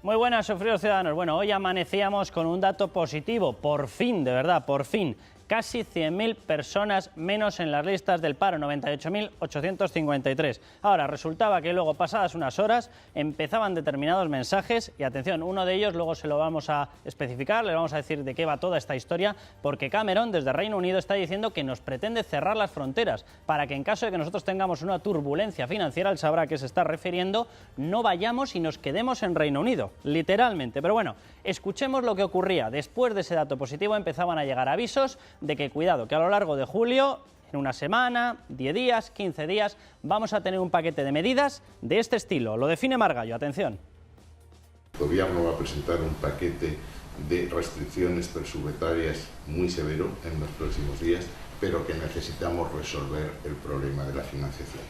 Muy buenas, sufridos ciudadanos. Bueno, hoy amanecíamos con un dato positivo, por fin, de verdad, por fin. Casi 100.000 personas menos en las listas del paro, 98.853. Ahora, resultaba que luego, pasadas unas horas, empezaban determinados mensajes y, atención, uno de ellos luego se lo vamos a especificar, le vamos a decir de qué va toda esta historia, porque Cameron, desde Reino Unido, está diciendo que nos pretende cerrar las fronteras para que en caso de que nosotros tengamos una turbulencia financiera, él sabrá a qué se está refiriendo, no vayamos y nos quedemos en Reino Unido, literalmente. Pero bueno, escuchemos lo que ocurría. Después de ese dato positivo empezaban a llegar avisos de que cuidado, que a lo largo de julio, en una semana, 10 días, 15 días, vamos a tener un paquete de medidas de este estilo. Lo define Margallo, atención. El Gobierno va a presentar un paquete de restricciones presupuestarias muy severo en los próximos días, pero que necesitamos resolver el problema de la financiación.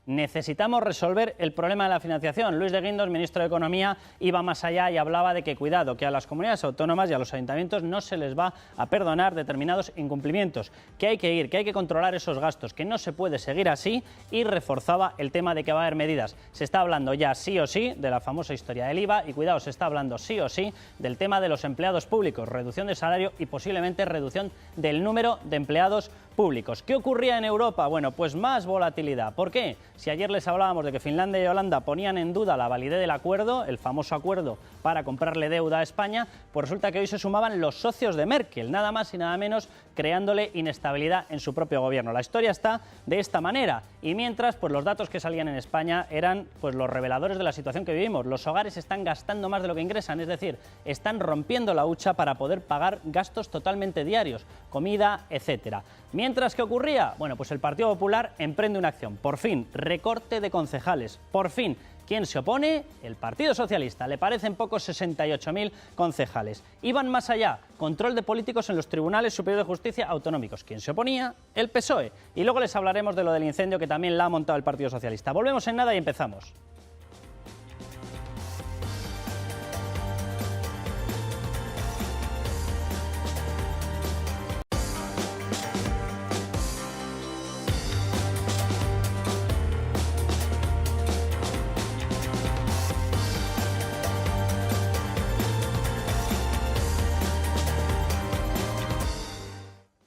Necesitamos resolver el problema de la financiación. Luis de Guindos, ministro de Economía, iba más allá y hablaba de que cuidado, que a las comunidades autónomas y a los ayuntamientos no se les va a perdonar determinados incumplimientos, que hay que ir, que hay que controlar esos gastos, que no se puede seguir así, y reforzaba el tema de que va a haber medidas. Se está hablando ya sí o sí de la famosa historia del IVA y cuidado, se está hablando sí o sí del tema de los empleados públicos, reducción de salario y posiblemente reducción del número de empleados públicos. ¿Qué ocurría en Europa? Bueno, pues más volatilidad. ¿Por qué? Si ayer les hablábamos de que Finlandia y Holanda ponían en duda la validez del acuerdo, el famoso acuerdo para comprarle deuda a España, pues resulta que hoy se sumaban los socios de Merkel, nada más y nada menos, creándole inestabilidad en su propio gobierno. La historia está de esta manera y mientras, pues los datos que salían en España eran pues los reveladores de la situación que vivimos. Los hogares están gastando más de lo que ingresan, es decir, están rompiendo la hucha para poder pagar gastos totalmente diarios, comida, etcétera. Mientras, ¿qué ocurría? Bueno, pues el Partido Popular emprende una acción. Por fin, recorte de concejales. Por fin. ¿Quién se opone? El Partido Socialista. Le parecen pocos 68.000 concejales. Iban más allá. Control de políticos en los tribunales superiores de justicia autonómicos. ¿Quién se oponía? El PSOE. Y luego les hablaremos de lo del incendio que también la ha montado el Partido Socialista. Volvemos en nada y empezamos.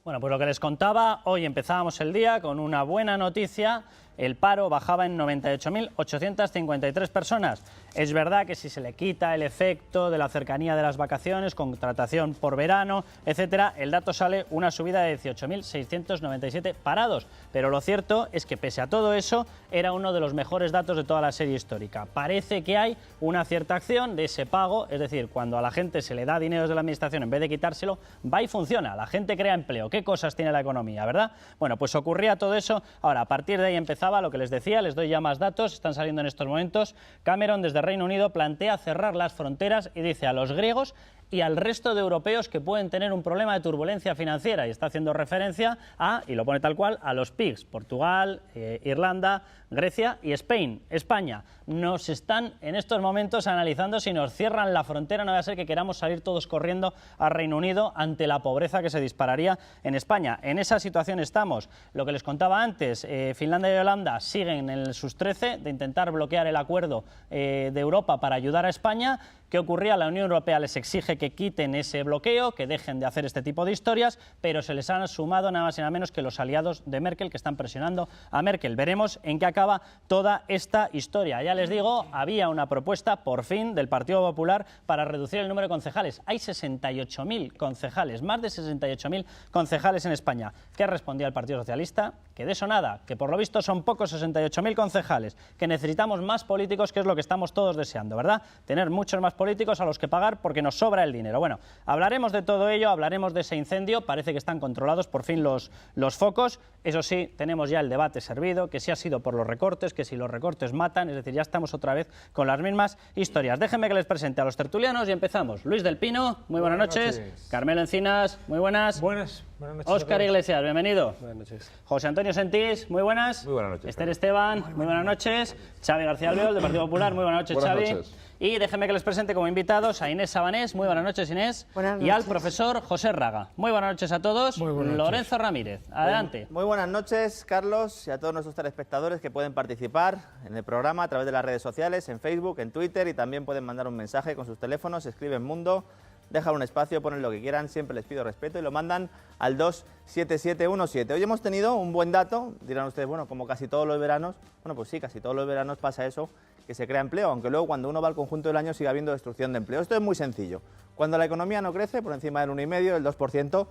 Bueno, pues lo que les contaba, hoy empezábamos el día con una buena noticia. El paro bajaba en 98.853 personas. Es verdad que si se le quita el efecto de la cercanía de las vacaciones, contratación por verano, etcétera, el dato sale una subida de 18.697 parados. Pero lo cierto es que pese a todo eso, era uno de los mejores datos de toda la serie histórica. Parece que hay una cierta acción de ese pago, es decir, cuando a la gente se le da dinero desde la administración en vez de quitárselo, va y funciona. La gente crea empleo. ¿Qué cosas tiene la economía, verdad? Bueno, pues ocurría todo eso. Ahora, a partir de ahí empezaba lo que les decía, les doy ya más datos, están saliendo en estos momentos. Cameron, desde Reino Unido, plantea cerrar las fronteras y dice a los griegos y al resto de europeos que pueden tener un problema de turbulencia financiera, y está haciendo referencia a, y lo pone tal cual, a los PIGS, Portugal, Irlanda, Grecia y España. Nos están en estos momentos analizando si nos cierran la frontera, no va a ser que queramos salir todos corriendo a Reino Unido ante la pobreza que se dispararía en España. En esa situación estamos. Lo que les contaba antes, Finlandia y Holanda siguen en sus 13 de intentar bloquear el acuerdo de Europa para ayudar a España. ¿Qué ocurría? La Unión Europea les exige que quiten ese bloqueo, que dejen de hacer este tipo de historias, pero se les han sumado nada más y nada menos que los aliados de Merkel que están presionando a Merkel. Veremos en qué acaba toda esta historia. Ya les digo, había una propuesta, por fin, del Partido Popular para reducir el número de concejales. Hay 68.000 concejales, más de 68.000 concejales en España. ¿Qué respondía el Partido Socialista? Que de eso nada, que por lo visto son pocos 68.000 concejales, que necesitamos más políticos, que es lo que estamos todos deseando, ¿verdad? Tener muchos más políticos a los que pagar porque nos sobra el dinero. Bueno, hablaremos de todo ello, hablaremos de ese incendio, parece que están controlados por fin los focos. Eso sí, tenemos ya el debate servido, que si ha sido por los recortes, que si los recortes matan, es decir, ya estamos otra vez con las mismas historias. Déjenme que les presente a los tertulianos y empezamos. Luis del Pino, muy buenas noches. Carmelo Encinas, muy buenas. Buenas. Buenas noches. Óscar Iglesias, bienvenido. Buenas noches. José Antonio Sentís, muy buenas. Muy buenas noches. Esther Esteban, muy buenas noches. Xavi García Albiol, del Partido Popular, muy buenas noches, Buenas Xavi. noches. Y déjeme que les presente como invitados a Inés Sabanés, muy buenas noches, Inés. Buenas Y al noches. profesor José Raga. Muy buenas noches a todos. Muy buenas noches. Lorenzo Ramírez, adelante. Muy buenas noches, Carlos, y a todos nuestros telespectadores que pueden participar en el programa a través de las redes sociales, en Facebook, en Twitter, y también pueden mandar un mensaje con sus teléfonos, escriben Mundo, dejan un espacio, ponen lo que quieran, siempre les pido respeto y lo mandan al 27717. Hoy hemos tenido un buen dato, dirán ustedes, bueno, como casi todos los veranos, bueno, pues sí, casi todos los veranos pasa eso, que se crea empleo, aunque luego cuando uno va al conjunto del año sigue habiendo destrucción de empleo. Esto es muy sencillo. Cuando la economía no crece por encima del 1,5, del 2%,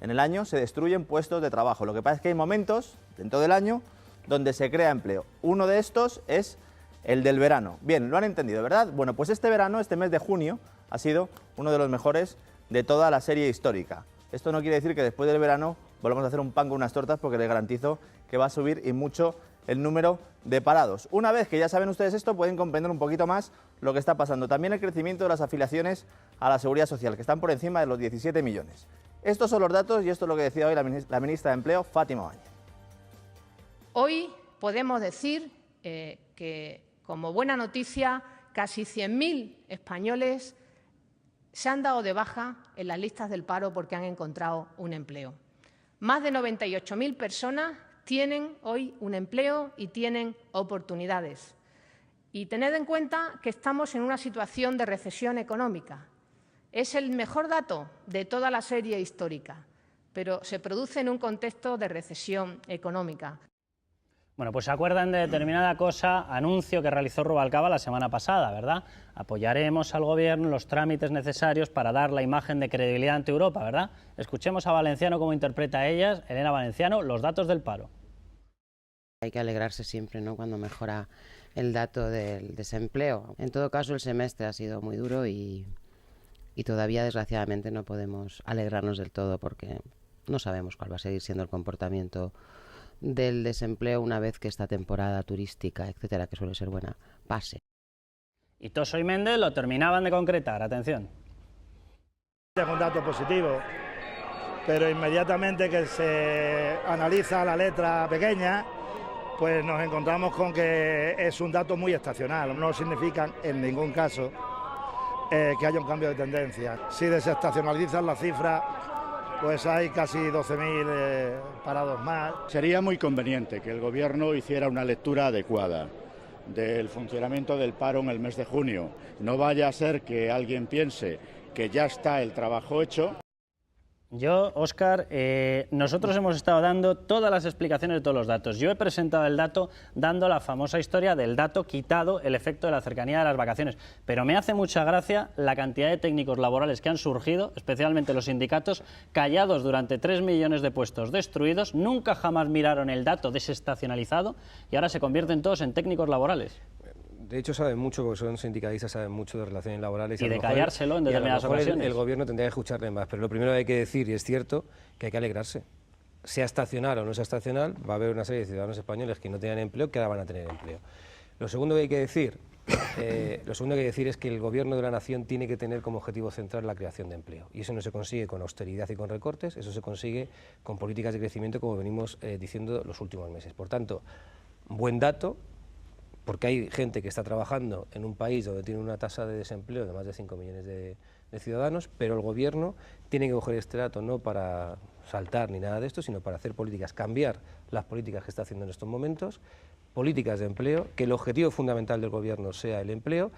en el año se destruyen puestos de trabajo. Lo que pasa es que hay momentos dentro del año donde se crea empleo. Uno de estos es el del verano. Bien, lo han entendido, ¿verdad? Bueno, pues este verano, este mes de junio, ha sido uno de los mejores de toda la serie histórica. Esto no quiere decir que después del verano volvamos a hacer un pan con unas tortas, porque les garantizo que va a subir y mucho el número de parados. Una vez que ya saben ustedes esto, pueden comprender un poquito más lo que está pasando. También el crecimiento de las afiliaciones a la Seguridad Social, que están por encima de los 17 millones. Estos son los datos y esto es lo que decía hoy la ministra de Empleo, Fátima Báñez. Hoy podemos decir que, como buena noticia, casi 100.000 españoles se han dado de baja en las listas del paro porque han encontrado un empleo. Más de 98.000 personas tienen hoy un empleo y tienen oportunidades. Y tened en cuenta que estamos en una situación de recesión económica. Es el mejor dato de toda la serie histórica, pero se produce en un contexto de recesión económica. Bueno, pues se acuerdan de determinada cosa, anuncio que realizó Rubalcaba la semana pasada, ¿verdad? Apoyaremos al Gobierno en los trámites necesarios para dar la imagen de credibilidad ante Europa, ¿verdad? Escuchemos a Valenciano cómo interpreta a ellas, Elena Valenciano, los datos del paro. Hay que alegrarse siempre, ¿no?, cuando mejora el dato del desempleo. En todo caso, el semestre ha sido muy duro y todavía, desgraciadamente, no podemos alegrarnos del todo porque no sabemos cuál va a seguir siendo el comportamiento del desempleo una vez que esta temporada turística, etcétera, que suele ser buena, pase. Y Toso y Méndez lo terminaban de concretar, atención. Es un dato positivo, pero inmediatamente que se analiza la letra pequeña, pues nos encontramos con que es un dato muy estacional. No significa en ningún caso que haya un cambio de tendencia. Si desestacionalizan la cifra, pues hay casi 12.000 parados más. Sería muy conveniente que el Gobierno hiciera una lectura adecuada del funcionamiento del paro en el mes de junio. No vaya a ser que alguien piense que ya está el trabajo hecho. Yo, Óscar, nosotros hemos estado dando todas las explicaciones de todos los datos. Yo he presentado el dato dando la famosa historia del dato quitado el efecto de la cercanía de las vacaciones. Pero me hace mucha gracia la cantidad de técnicos laborales que han surgido, especialmente los sindicatos, callados durante 3 millones de puestos destruidos, nunca jamás miraron el dato desestacionalizado y ahora se convierten todos en técnicos laborales. De hecho, saben mucho, porque son sindicalistas, saben mucho de relaciones laborales. Y de callárselo en determinadas ocasiones. El Gobierno tendría que escucharle más, pero lo primero que hay que decir, y es cierto, que hay que alegrarse. Sea estacional o no sea estacional, va a haber una serie de ciudadanos españoles que no tenían empleo, que ahora van a tener empleo. Lo segundo que hay que decir, es que el Gobierno de la Nación tiene que tener como objetivo central la creación de empleo. Y eso no se consigue con austeridad y con recortes, eso se consigue con políticas de crecimiento, como venimos diciendo los últimos meses. Por tanto, buen dato, porque hay gente que está trabajando en un país donde tiene una tasa de desempleo de más de 5 millones de ciudadanos, pero el Gobierno tiene que coger este dato no para saltar ni nada de esto, sino para hacer políticas, cambiar las políticas que está haciendo en estos momentos, políticas de empleo, que el objetivo fundamental del Gobierno sea el empleo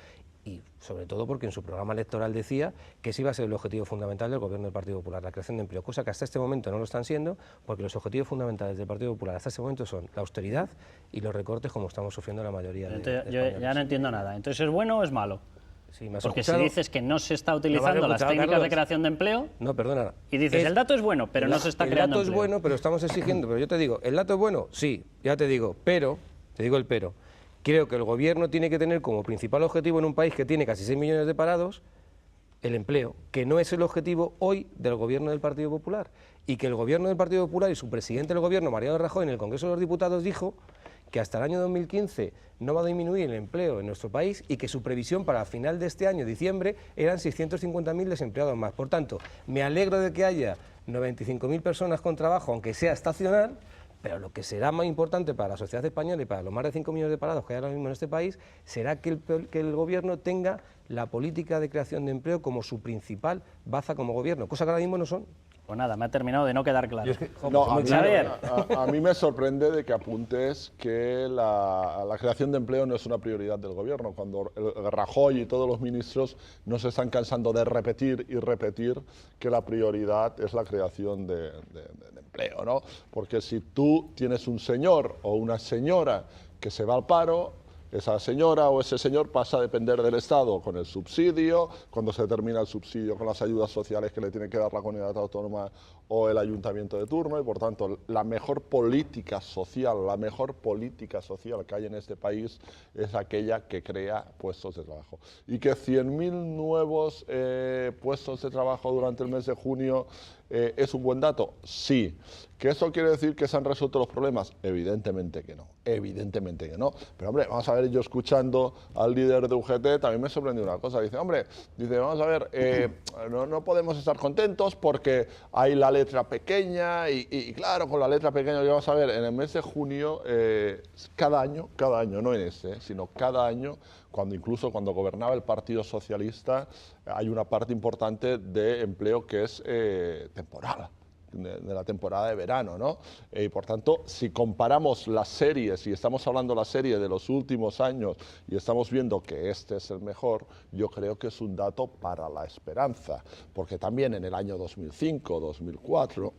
y sobre todo porque en su programa electoral decía que ese iba a ser el objetivo fundamental del Gobierno del Partido Popular, la creación de empleo, cosa que hasta este momento no lo están siendo, porque los objetivos fundamentales del Partido Popular hasta este momento son la austeridad y los recortes, como estamos sufriendo la mayoría de españoles. Yo ya no entiendo nada. ¿Entonces es bueno o es malo? Sí, ¿me has porque escuchado? si dices que no se está utilizando las técnicas Carlos, de creación de empleo... No, perdona. Y dices, el dato es bueno, pero no se está creando empleo. El dato es bueno, pero estamos exigiendo. Pero yo te digo, ¿el dato es bueno? Sí, ya te digo, pero, te digo el pero. Creo que el Gobierno tiene que tener como principal objetivo en un país que tiene casi 6 millones de parados el empleo, que no es el objetivo hoy del Gobierno del Partido Popular. Y que el Gobierno del Partido Popular y su presidente del Gobierno, Mariano Rajoy, en el Congreso de los Diputados dijo que hasta el año 2015 no va a disminuir el empleo en nuestro país y que su previsión para final de este año, diciembre, eran 650.000 desempleados más. Por tanto, me alegro de que haya 95.000 personas con trabajo, aunque sea estacional, pero lo que será más importante para la sociedad española y para los más de 5 millones de parados que hay ahora mismo en este país, será que el gobierno tenga la política de creación de empleo como su principal baza como gobierno, cosa que ahora mismo no son. Pues nada, me ha terminado de no quedar claro. No, Xavier. a mí me sorprende de que apuntes que la creación de empleo no es una prioridad del gobierno, cuando el Rajoy y todos los ministros no se están cansando de repetir y repetir que la prioridad es la creación de empleo, ¿no? Porque si tú tienes un señor o una señora que se va al paro, esa señora o ese señor pasa a depender del Estado con el subsidio, cuando se termina el subsidio con las ayudas sociales que le tiene que dar la comunidad autónoma o el ayuntamiento de turno, y por tanto la mejor política social que hay en este país es aquella que crea puestos de trabajo. Y que 100.000 nuevos puestos de trabajo durante el mes de junio ¿es un buen dato? Sí. ¿Que eso quiere decir que se han resuelto los problemas? Evidentemente que no, evidentemente que no. Pero hombre, vamos a ver, yo escuchando al líder de UGT también me sorprendió una cosa. Dice, vamos a ver, no podemos estar contentos porque hay la letra pequeña y claro, con la letra pequeña, vamos a ver, en el mes de junio, cada año, no en este, sino cada año, incluso cuando gobernaba el Partido Socialista, hay una parte importante de empleo que es temporal, de la temporada de verano, ¿no? Y por tanto, si comparamos las series, y estamos hablando de la serie de los últimos años, y estamos viendo que este es el mejor, yo creo que es un dato para la esperanza, porque también en el año 2005, 2004,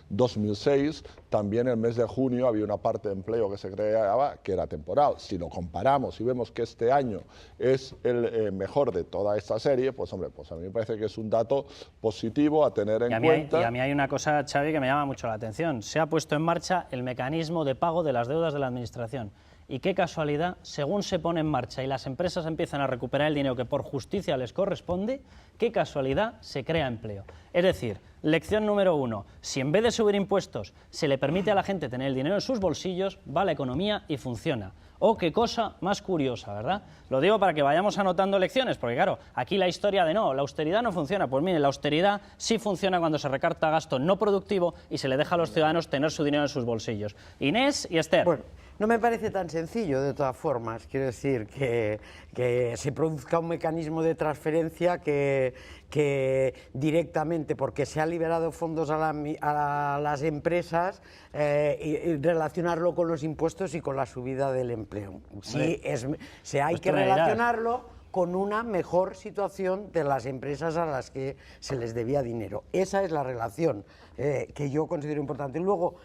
2006, también en el mes de junio había una parte de empleo que se creaba que era temporal. Si lo comparamos y vemos que este año es el mejor de toda esta serie, pues hombre, pues a mí me parece que es un dato positivo a tener en cuenta. Y a mí hay una cosa, Xavi, que me llama mucho la atención. Se ha puesto en marcha el mecanismo de pago de las deudas de la Administración. Y qué casualidad, según se pone en marcha y las empresas empiezan a recuperar el dinero que por justicia les corresponde, qué casualidad, se crea empleo. Es decir, lección número 1, si en vez de subir impuestos se le permite a la gente tener el dinero en sus bolsillos, va la economía y funciona. Oh, qué cosa más curiosa, ¿verdad? Lo digo para que vayamos anotando lecciones, porque claro, aquí la historia de no, la austeridad no funciona. Pues miren, la austeridad sí funciona cuando se recarta gasto no productivo y se le deja a los ciudadanos tener su dinero en sus bolsillos. Inés y Esther. Bueno, no me parece tan sencillo, de todas formas. Quiero decir que se produzca un mecanismo de transferencia que directamente, porque se ha liberado fondos a las empresas, y relacionarlo con los impuestos y con la subida del empleo. Sí, hay que relacionarlo con una mejor situación de las empresas a las que se les debía dinero. Esa es la relación que yo considero importante. Luego,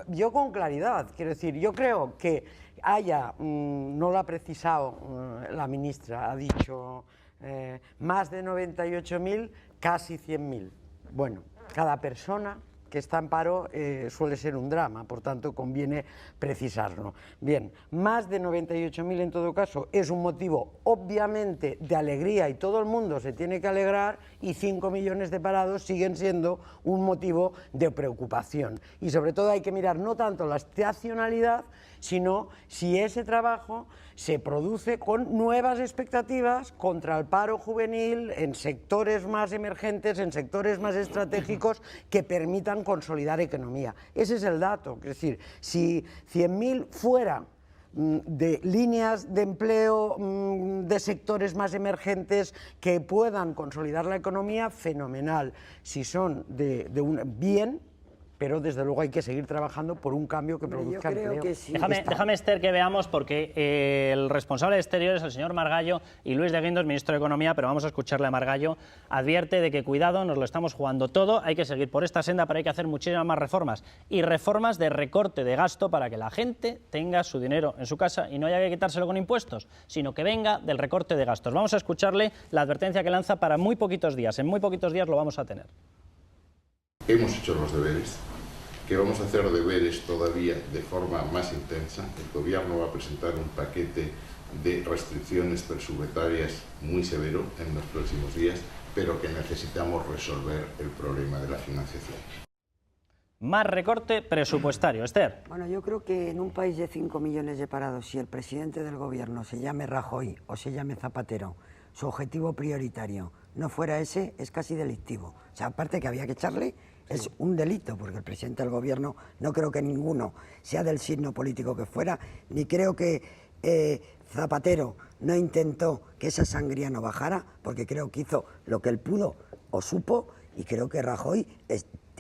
yo con claridad, quiero decir, yo creo que no lo ha precisado la ministra, ha dicho más de 98.000, casi 100.000. Bueno, cada persona que está en paro suele ser un drama, por tanto conviene precisarlo. Bien, más de 98.000 en todo caso es un motivo obviamente de alegría y todo el mundo se tiene que alegrar, y 5 millones de parados siguen siendo un motivo de preocupación. Y sobre todo hay que mirar no tanto la estacionalidad, sino si ese trabajo se produce con nuevas expectativas contra el paro juvenil en sectores más emergentes, en sectores más estratégicos que permitan consolidar economía. Ese es el dato. Es decir, si 100.000 fuera de líneas de empleo de sectores más emergentes que puedan consolidar la economía, fenomenal. Si son de un bien, pero desde luego hay que seguir trabajando por un cambio que produzca empleo. Que sí. Déjame, Esther, que veamos, porque el responsable de Exteriores, el señor Margallo, y Luis de Guindos, ministro de Economía, pero vamos a escucharle a Margallo, advierte de que cuidado, nos lo estamos jugando todo, hay que seguir por esta senda, pero hay que hacer muchísimas más reformas, y reformas de recorte de gasto para que la gente tenga su dinero en su casa y no haya que quitárselo con impuestos, sino que venga del recorte de gastos. Vamos a escucharle la advertencia que lanza para muy poquitos días, en muy poquitos días lo vamos a tener. Hemos hecho los deberes, que vamos a hacer deberes todavía de forma más intensa. El Gobierno va a presentar un paquete de restricciones presupuestarias muy severo en los próximos días, pero que necesitamos resolver el problema de la financiación. Más recorte presupuestario. Esther. Bueno, yo creo que en un país de 5 millones de parados, si el presidente del Gobierno se llame Rajoy o se llame Zapatero, su objetivo prioritario no fuera ese, es casi delictivo. O sea, aparte que había que echarle Es un delito, porque el presidente del gobierno, no creo que ninguno, sea del signo político que fuera, ni creo que Zapatero no intentó que esa sangría no bajara, porque creo que hizo lo que él pudo o supo, y creo que Rajoy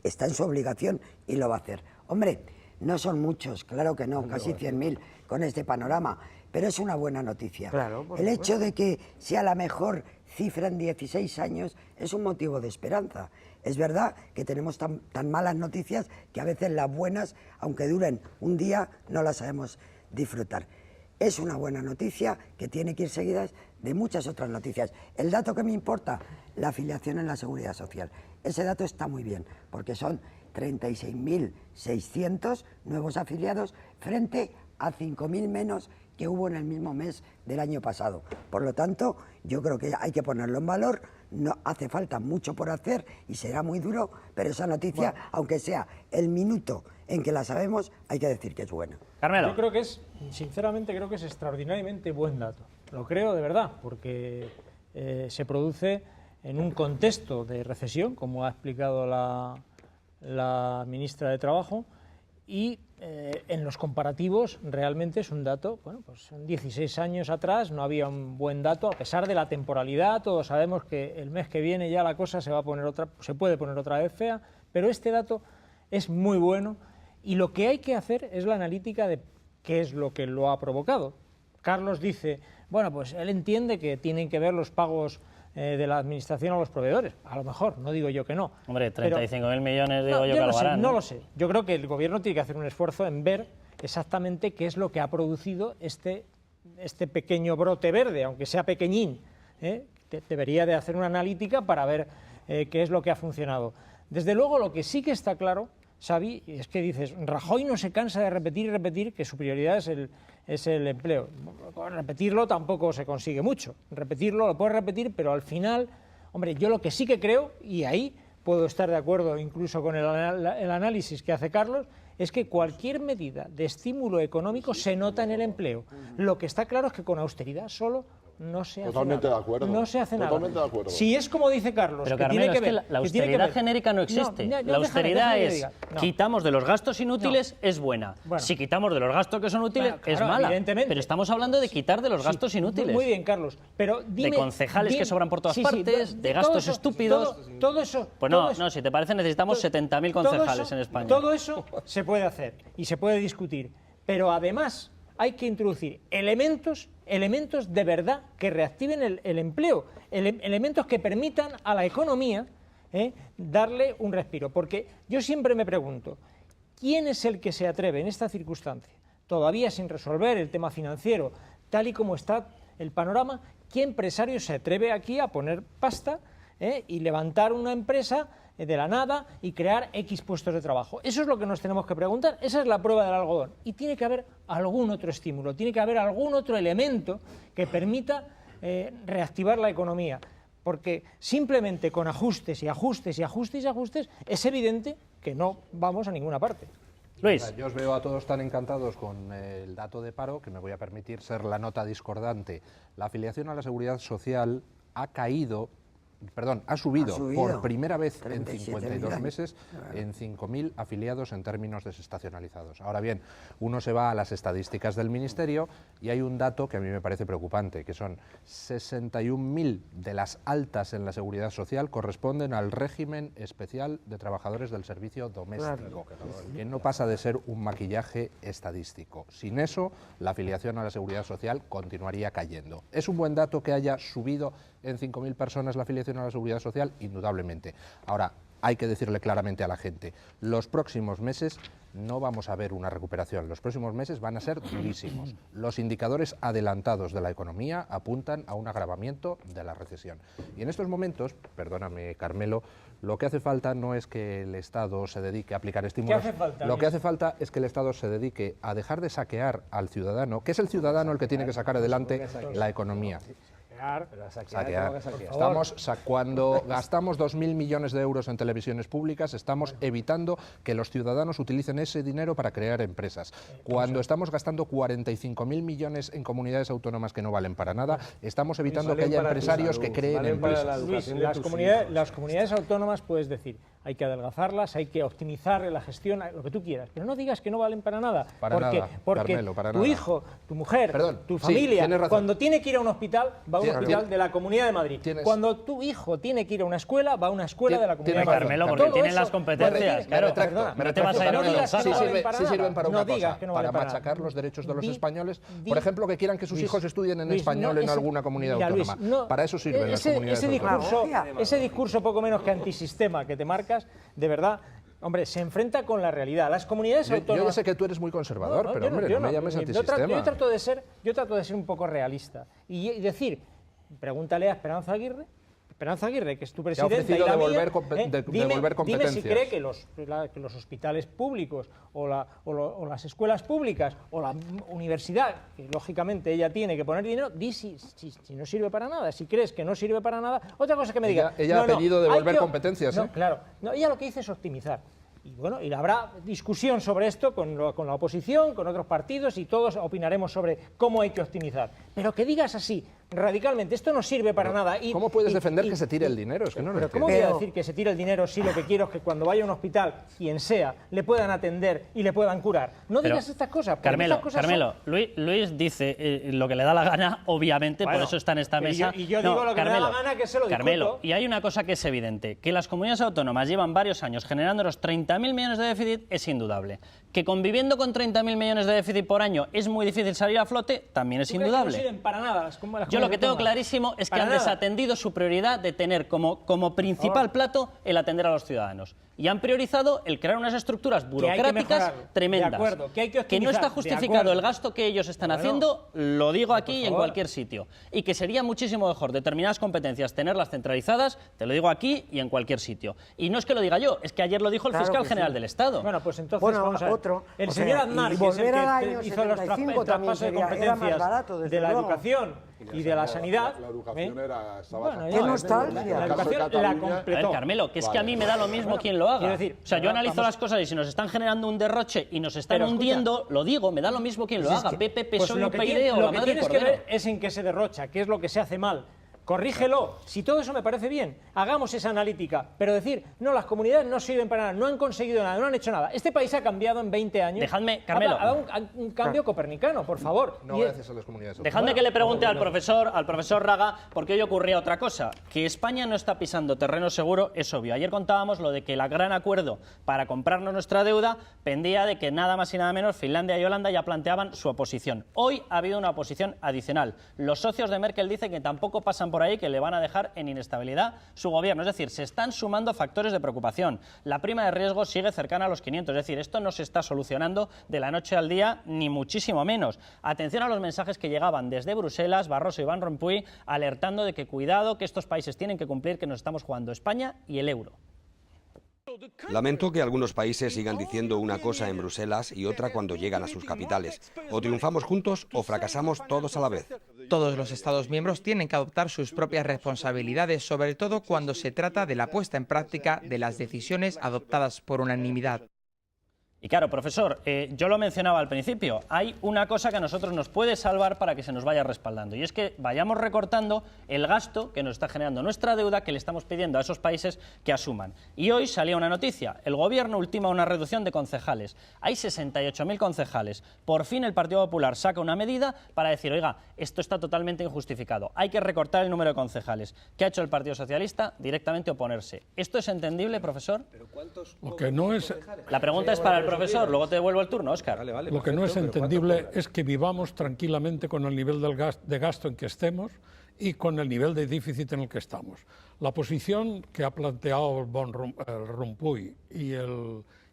está en su obligación y lo va a hacer. Hombre, no son muchos, claro que no, casi 100.000 con este panorama, pero es una buena noticia. Claro, el hecho de que sea la mejor cifra en 16 años es un motivo de esperanza. Es verdad que tenemos tan malas noticias que a veces las buenas, aunque duren un día, no las sabemos disfrutar. Es una buena noticia que tiene que ir seguida de muchas otras noticias. El dato que me importa, la afiliación en la Seguridad Social. Ese dato está muy bien, porque son 36.600 nuevos afiliados frente a 5.000 menos que hubo en el mismo mes del año pasado. Por lo tanto, yo creo que hay que ponerlo en valor. No hace falta mucho por hacer y será muy duro, pero esa noticia, aunque sea el minuto en que la sabemos, hay que decir que es buena. Carmelo. Yo creo que sinceramente creo que es extraordinariamente buen dato. Lo creo de verdad, porque se produce en un contexto de recesión, como ha explicado la ministra de Trabajo, y en los comparativos realmente es un dato, bueno, pues son 16 años atrás, no había un buen dato, a pesar de la temporalidad. Todos sabemos que el mes que viene ya la cosa se puede poner otra vez fea, pero este dato es muy bueno, y lo que hay que hacer es la analítica de qué es lo que lo ha provocado. Carlos dice, bueno, pues él entiende que tienen que ver los pagos de la administración a los proveedores. A lo mejor, no digo yo que no. Hombre, 35.000 millones digo yo que algo harán. No lo sé. Yo creo que el gobierno tiene que hacer un esfuerzo en ver exactamente qué es lo que ha producido este pequeño brote verde, aunque sea pequeñín. Debería de hacer una analítica para ver qué es lo que ha funcionado. Desde luego, lo que sí que está claro, Xavi, es que dices, Rajoy no se cansa de repetir y repetir que su prioridad es el empleo. Repetirlo tampoco se consigue mucho. Repetirlo lo puedes repetir, pero al final, hombre, yo lo que sí que creo, y ahí puedo estar de acuerdo incluso con el análisis que hace Carlos, es que cualquier medida de estímulo económico se nota en el empleo. Lo que está claro es que con austeridad solo no se hace Totalmente nada. de acuerdo. No se hace Totalmente nada. de acuerdo. Si es como dice Carlos, pero que Carmelo, tiene que ver, es que la austeridad genérica no existe. La austeridad quitamos de los gastos inútiles, es buena. Bueno. Si quitamos de los gastos que son útiles, Bueno, claro, es mala. evidentemente. Pero estamos hablando de quitar de los gastos inútiles. Muy bien, Carlos. Pero dime, de concejales que sobran por todas partes, de gastos estúpidos. Todo eso. Pues no, si te parece necesitamos 70.000 concejales en España. Todo eso se puede hacer y se puede discutir. Pero además hay que introducir elementos de verdad que reactiven el empleo, elementos que permitan a la economía darle un respiro. Porque yo siempre me pregunto, ¿quién es el que se atreve en esta circunstancia, todavía sin resolver el tema financiero, tal y como está el panorama, qué empresario se atreve aquí a poner pasta y levantar una empresa de la nada y crear X puestos de trabajo? Eso es lo que nos tenemos que preguntar, esa es la prueba del algodón. Y tiene que haber algún otro estímulo, tiene que haber algún otro elemento que permita reactivar la economía, porque simplemente con ajustes y ajustes y ajustes y ajustes es evidente que no vamos a ninguna parte. Luis. Yo os veo a todos tan encantados con el dato de paro que me voy a permitir ser la nota discordante. La afiliación a la Seguridad Social ha subido por primera vez en 52 meses en 5.000 afiliados en términos desestacionalizados. Ahora bien, uno se va a las estadísticas del Ministerio y hay un dato que a mí me parece preocupante, que son 61.000 de las altas en la Seguridad Social corresponden al régimen especial de trabajadores del servicio doméstico, que no pasa de ser un maquillaje estadístico. Sin eso, la afiliación a la Seguridad Social continuaría cayendo. ¿Es un buen dato que haya subido en 5.000 personas la afiliación a la Seguridad Social? Indudablemente. Ahora, hay que decirle claramente a la gente, los próximos meses no vamos a ver una recuperación, los próximos meses van a ser durísimos. Los indicadores adelantados de la economía apuntan a un agravamiento de la recesión. Y en estos momentos, perdóname Carmelo, lo que hace falta no es que el Estado se dedique a aplicar estímulos. ¿Qué hace falta? Lo que hace falta es que el Estado se dedique a dejar de saquear al ciudadano, que es el ciudadano el que tiene que sacar adelante la economía. Saquear. Cuando gastamos 2.000 millones de euros en televisiones públicas, estamos evitando que los ciudadanos utilicen ese dinero para crear empresas. Cuando estamos gastando 45.000 millones en comunidades autónomas que no valen para nada, estamos evitando que haya empresarios que creen empresas. Luis, las comunidades autónomas, puedes decir, hay que adelgazarlas, hay que optimizar la gestión, lo que tú quieras, pero no digas que no valen para nada, porque Carmelo, para tu nada. hijo, tu mujer, tu sí, familia, tienes razón. cuando tiene que ir a un hospital, va a un hospital de la Comunidad de Madrid. Cuando tu hijo tiene que ir a una escuela, va a una escuela de la Comunidad de Madrid. Carmelo, porque Todo tienen eso, las competencias, claro. Me te vas a ir a una sí sirven para una cosa, para nada. machacar los derechos de los españoles. Por ejemplo, que quieran que sus hijos estudien en español no, en alguna comunidad autónoma. Para eso sirven las comunidades autónomas. Ese discurso poco menos que antisistema que te marcas, de verdad, hombre, se enfrenta con la realidad. Las comunidades autónomas... Yo ya sé que tú eres muy conservador, pero hombre, no me llames antisistema. Yo trato de ser un poco realista y decir, pregúntale a Esperanza Aguirre, que es tu presidenta y la mía, devolver competencias. Dime si cree que los hospitales públicos o las escuelas públicas o la universidad, que lógicamente ella tiene que poner dinero, di si no sirve para nada. Si crees que no sirve para nada, otra cosa que me diga. Ella ha pedido devolver competencias. No, claro. No, ella lo que dice es optimizar. Y bueno, y habrá discusión sobre esto con la oposición, con otros partidos, y todos opinaremos sobre cómo hay que optimizar. Pero que digas así, radicalmente, esto no sirve para nada. ¿Cómo puedes defender que se tire el dinero? Es que no lo entiendo. ¿Cómo voy a decir que se tire el dinero si lo que quiero es que cuando vaya a un hospital, quien sea, le puedan atender y le puedan curar? No digas estas cosas. Carmelo, Luis dice lo que le da la gana, obviamente, por eso está en esta mesa. Y yo digo lo que me da la gana, que se lo discuto. Carmelo, y hay una cosa que es evidente, que las comunidades autónomas llevan varios años generando los 30.000 millones de déficit, es indudable. Que conviviendo con 30.000 millones de déficit por año es muy difícil salir a flote, también es indudable. No sirven para nada Yo lo que tengo clarísimo es que han desatendido su prioridad de tener como principal plato el atender a los ciudadanos. Y han priorizado el crear unas estructuras burocráticas tremendas. De acuerdo, que hay que optimizar. Que no está justificado el gasto que ellos están haciendo, lo digo aquí y en cualquier sitio. Y que sería muchísimo mejor determinadas competencias tenerlas centralizadas, te lo digo aquí y en cualquier sitio. Y no es que lo diga yo, es que ayer lo dijo el fiscal general del Estado. Bueno, pues entonces vamos a ver. El señor Aznar, que es el que hizo el traspaso de competencias de la educación y de la sanidad. La educación estaba... ¡Qué nostalgia! La educación la completó. A ver, Carmelo, que es que a mí me da lo mismo quién lo haga. O sea, yo analizo las cosas y si nos están generando un derroche y nos están hundiendo, lo digo, me da lo mismo quién lo haga. PP, PSOE, UPyD o la madre tienes que ver es en qué se derrocha, qué es lo que se hace mal. Corrígelo. Si todo eso me parece bien, hagamos esa analítica. Pero decir, no, las comunidades no sirven para nada, no han conseguido nada, no han hecho nada. Este país ha cambiado en 20 años. Dejadme, Carmelo. Ha dado un cambio copernicano, por favor. No gracias a las comunidades. Dejadme que le pregunte al profesor Raga por qué hoy ocurría otra cosa. Que España no está pisando terreno seguro es obvio. Ayer contábamos lo de que el gran acuerdo para comprarnos nuestra deuda pendía de que nada más y nada menos Finlandia y Holanda ya planteaban su oposición. Hoy ha habido una oposición adicional. Los socios de Merkel dicen que tampoco pasan por ahí, que le van a dejar en inestabilidad su gobierno. Es decir, se están sumando factores de preocupación. La prima de riesgo sigue cercana a los 500. Es decir, esto no se está solucionando de la noche al día, ni muchísimo menos. Atención a los mensajes que llegaban desde Bruselas, Barroso y Van Rompuy, alertando de que cuidado, que estos países tienen que cumplir, que nos estamos jugando España y el euro. Lamento que algunos países sigan diciendo una cosa en Bruselas y otra cuando llegan a sus capitales. O triunfamos juntos o fracasamos todos a la vez. Todos los Estados miembros tienen que adoptar sus propias responsabilidades, sobre todo cuando se trata de la puesta en práctica de las decisiones adoptadas por unanimidad. Y claro, profesor, yo lo mencionaba al principio, hay una cosa que a nosotros nos puede salvar para que se nos vaya respaldando, y es que vayamos recortando el gasto que nos está generando nuestra deuda, que le estamos pidiendo a esos países que asuman. Y hoy salía una noticia, el gobierno ultima una reducción de concejales, hay 68.000 concejales, por fin el Partido Popular saca una medida para decir, oiga, esto está totalmente injustificado, hay que recortar el número de concejales. ¿Qué ha hecho el Partido Socialista? Directamente oponerse. ¿Esto es entendible, profesor? Lo que no es... La pregunta es para el profesor, luego te devuelvo el turno, Óscar. Lo que no es entendible es que vivamos tranquilamente con el nivel de gasto en que estemos y con el nivel de déficit en el que estamos. La posición que ha planteado Van Rompuy y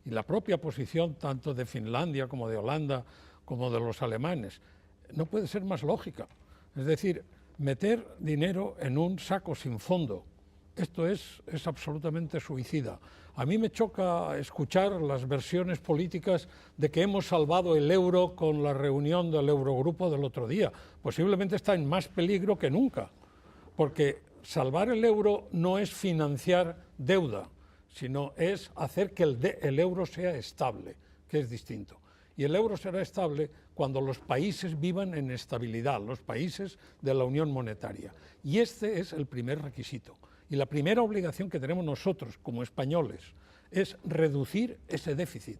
la propia posición tanto de Finlandia como de Holanda como de los alemanes no puede ser más lógica. Es decir, meter dinero en un saco sin fondo. Esto es absolutamente suicida. A mí me choca escuchar las versiones políticas de que hemos salvado el euro con la reunión del Eurogrupo del otro día. Posiblemente está en más peligro que nunca, porque salvar el euro no es financiar deuda, sino es hacer que el euro sea estable, que es distinto. Y el euro será estable cuando los países vivan en estabilidad, los países de la Unión Monetaria. Y este es el primer requisito. Y la primera obligación que tenemos nosotros como españoles es reducir ese déficit.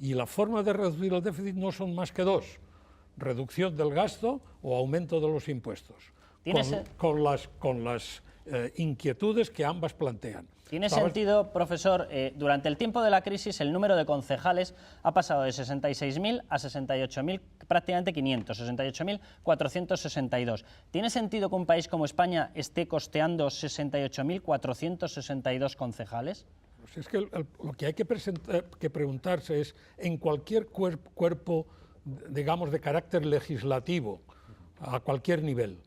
Y la forma de reducir el déficit no son más que dos: reducción del gasto o aumento de los impuestos, con las inquietudes que ambas plantean. ¿Tiene sentido, profesor? Durante el tiempo de la crisis el número de concejales ha pasado de 66.000 a 68.000, prácticamente 500, 68.462. ¿Tiene sentido que un país como España esté costeando 68.462 concejales? Pues es que lo que hay que preguntarse es, en cualquier cuerpo, digamos, de carácter legislativo, a cualquier nivel,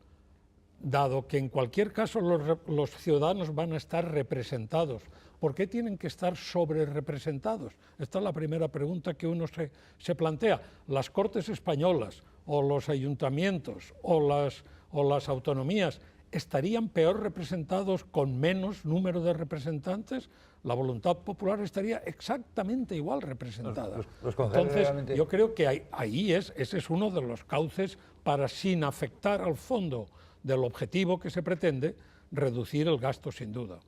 dado que en cualquier caso los ciudadanos van a estar representados, ¿por qué tienen que estar sobrerepresentados? Esta es la primera pregunta que uno se plantea. Las Cortes españolas o los ayuntamientos o las autonomías estarían peor representados con menos número de representantes. La voluntad popular estaría exactamente igual representada. Entonces, yo creo que ese es uno de los cauces para, sin afectar al fondo del objetivo que se pretende, reducir el gasto, sin duda.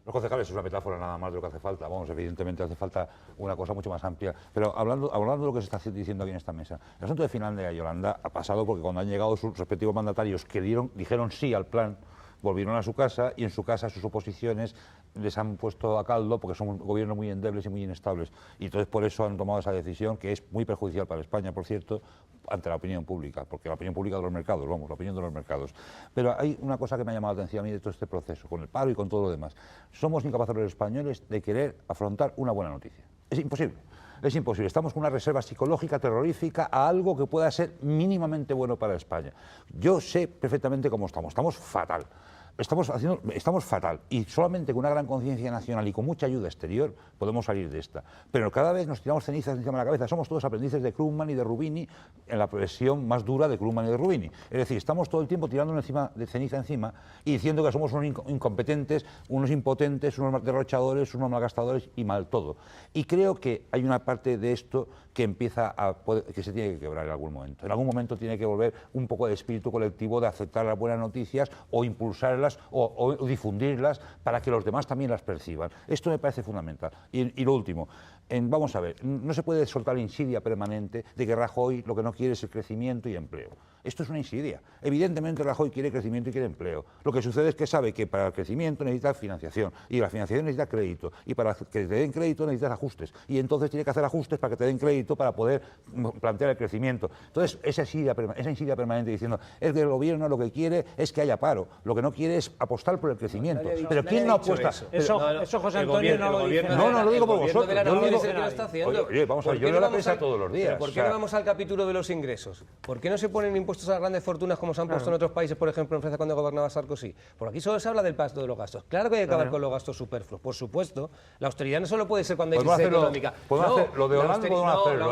Los concejales es una metáfora nada más de lo que hace falta. Vamos, evidentemente hace falta una cosa mucho más amplia. Pero hablando de lo que se está diciendo aquí en esta mesa, el asunto de Finlandia y Holanda ha pasado porque cuando han llegado sus respectivos mandatarios que dijeron sí al plan, volvieron a su casa y en su casa sus oposiciones les han puesto a caldo porque son un gobierno muy endebles y muy inestables. Y entonces por eso han tomado esa decisión, que es muy perjudicial para España, por cierto, ante la opinión pública, porque la opinión pública de los mercados, la opinión de los mercados. Pero hay una cosa que me ha llamado la atención a mí de todo este proceso, con el paro y con todo lo demás. Somos incapaces los españoles de querer afrontar una buena noticia. Es imposible. Es imposible. Estamos con una reserva psicológica terrorífica a algo que pueda ser mínimamente bueno para España. Yo sé perfectamente cómo estamos. Estamos fatal. Estamos fatal y solamente con una gran conciencia nacional y con mucha ayuda exterior podemos salir de esta. Pero cada vez nos tiramos cenizas encima de la cabeza. Somos todos aprendices de Krugman y de Rubini en la presión más dura de Krugman y de Rubini. Es decir, estamos todo el tiempo tirando de ceniza encima y diciendo que somos unos incompetentes, unos impotentes, unos derrochadores, unos malgastadores y mal todo. Y creo que hay una parte de esto que que se tiene que quebrar en algún momento. En algún momento tiene que volver un poco de espíritu colectivo de aceptar las buenas noticias o impulsarlas o difundirlas para que los demás también las perciban. Esto me parece fundamental. Y lo último, vamos a ver, no se puede soltar la insidia permanente de que Rajoy lo que no quiere es el crecimiento y empleo. Esto es una insidia. Evidentemente Rajoy quiere crecimiento y quiere empleo. Lo que sucede es que sabe que para el crecimiento necesita financiación y la financiación necesita crédito y para que te den crédito necesitas ajustes y entonces tiene que hacer ajustes para que te den crédito para poder plantear el crecimiento. Entonces esa insidia permanente diciendo es que el gobierno lo que quiere es que haya paro, lo que no quiere es apostar por el crecimiento. Pero ¿quién no apuesta? Eso José Antonio no lo dice. No lo digo por vosotros. Oye, vamos a ver, yo leo la prensa todos los días. ¿Por qué no vamos al capítulo de los ingresos? ¿Por qué no se ponen impuestos a las grandes fortunas como se han puesto en otros países, por ejemplo en Francia cuando gobernaba Sarkozy? Porque aquí solo se habla del pacto de los gastos. Claro que hay que acabar con los gastos superfluos, por supuesto. La austeridad no solo puede ser cuando hay crisis económica. Lo de Holanda podemos hacerlo,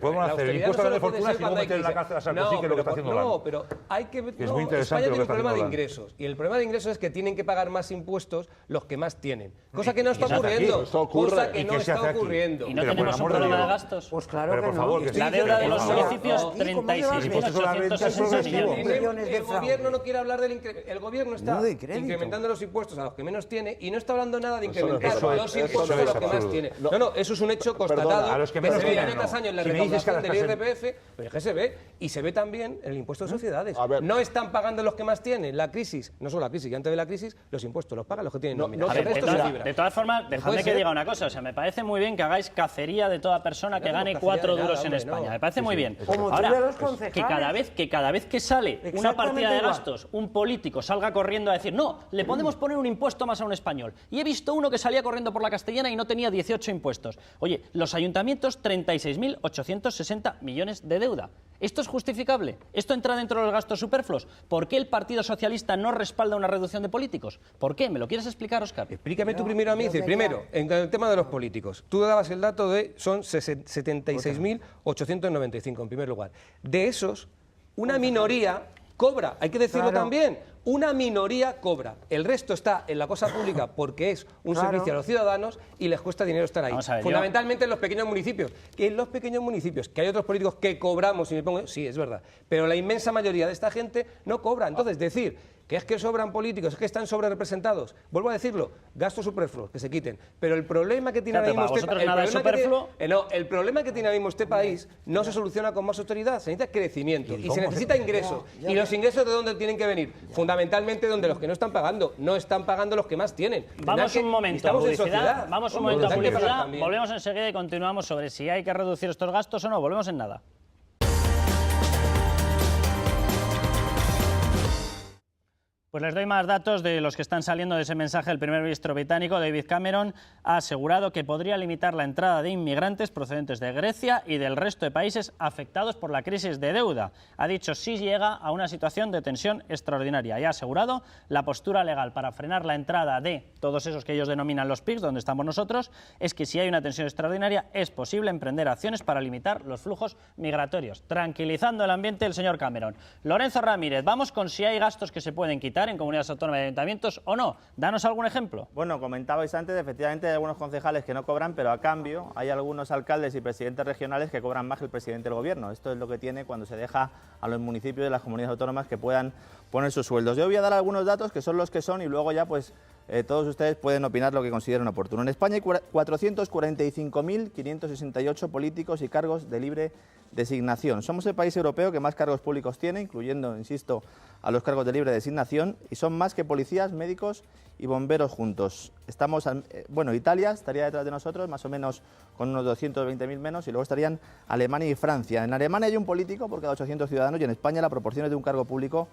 podemos hacer el impuesto a las grandes fortunas y no meter en la cárcel a Sarkozy, que es lo que está haciendo Holanda. No, pero hay que... Es muy interesante. España tiene un problema de ingresos y el problema de ingresos es que tienen que pagar más impuestos los que más tienen. Cosa que no está ocurriendo. Cosa que no está ocurriendo. ¿Y no tenemos un problema de gastos? Pues claro que no. La deuda de los municipios, 36.860 millones. El gobierno no quiere hablar del incremento. El gobierno está incrementando los impuestos a los que menos tiene y no está hablando nada de incrementar los impuestos a los que más tiene. No, eso es un hecho constatado que se ve año tras año en la recaudación del IRPF, pero es que se ve y se ve también en el impuesto de sociedades. No están pagando los que más tienen. La crisis, no solo la crisis, que antes de la crisis los impuestos los pagan los que tienen nómina. De todas formas, dejadme que diga una cosa. O sea, me parece muy bien que hagáis cacería de toda persona que gane 4 duros en España. Me parece muy bien. Ahora, que cada vez que sale una partida de gastos, un político salga corriendo a decir no, le podemos poner un impuesto más a un español. Y he visto uno que salía corriendo por la Castellana y no tenía 18 impuestos. Oye, los ayuntamientos, 36.860 millones de deuda. ¿Esto es justificable? ¿Esto entra dentro de los gastos superfluos? ¿Por qué el Partido Socialista no respalda una reducción de políticos? ¿Por qué? ¿Me lo quieres explicar, Óscar? Explícame tú primero a mí. Primero, en el tema de los políticos. Tú dabas el dato de son 76.895 en primer lugar. De esos, una minoría cobra, hay que decirlo también. Una minoría cobra. El resto está en la cosa pública porque es un servicio a los ciudadanos y les cuesta dinero estar ahí. Fundamentalmente en los pequeños municipios. Que en los pequeños municipios, que hay otros políticos que cobramos, y me pongo, sí, es verdad. Pero la inmensa mayoría de esta gente no cobra. Entonces, decir que es que sobran políticos, es que están sobre representados. Vuelvo a decirlo, gastos superfluos, que se quiten. Pero el problema que tiene ahora mismo el problema que tiene ahora mismo este país no se soluciona con más austeridad, se necesita crecimiento y se necesita ingresos. ¿Y los ingresos de dónde tienen que venir? Fundamentalmente donde los que no están pagando los que más tienen. Vamos un momento a publicidad, volvemos enseguida y continuamos sobre si hay que reducir estos gastos o no. Volvemos en nada. Pues les doy más datos de los que están saliendo de ese mensaje. El primer ministro británico, David Cameron, ha asegurado que podría limitar la entrada de inmigrantes procedentes de Grecia y del resto de países afectados por la crisis de deuda. Ha dicho si llega a una situación de tensión extraordinaria y ha asegurado la postura legal para frenar la entrada de todos esos que ellos denominan los PIGs, donde estamos nosotros, es que si hay una tensión extraordinaria es posible emprender acciones para limitar los flujos migratorios. Tranquilizando el ambiente el señor Cameron. Lorenzo Ramírez, vamos con si hay gastos que se pueden quitar en comunidades autónomas y ayuntamientos o no. Danos algún ejemplo. Bueno, comentabais antes, efectivamente hay algunos concejales que no cobran, pero a cambio hay algunos alcaldes y presidentes regionales que cobran más que el presidente del gobierno. Esto es lo que tiene cuando se deja a los municipios de las comunidades autónomas que puedan poner sus sueldos. Yo voy a dar algunos datos que son los que son y luego ya pues todos ustedes pueden opinar lo que consideren oportuno. En España hay 445.568 políticos y cargos de libre designación. Somos el país europeo que más cargos públicos tiene, incluyendo, insisto, a los cargos de libre designación, y son más que policías, médicos y bomberos juntos. Italia estaría detrás de nosotros, más o menos con unos 220.000 menos, y luego estarían Alemania y Francia. En Alemania hay un político por cada 800 ciudadanos y en España la proporción es de un cargo público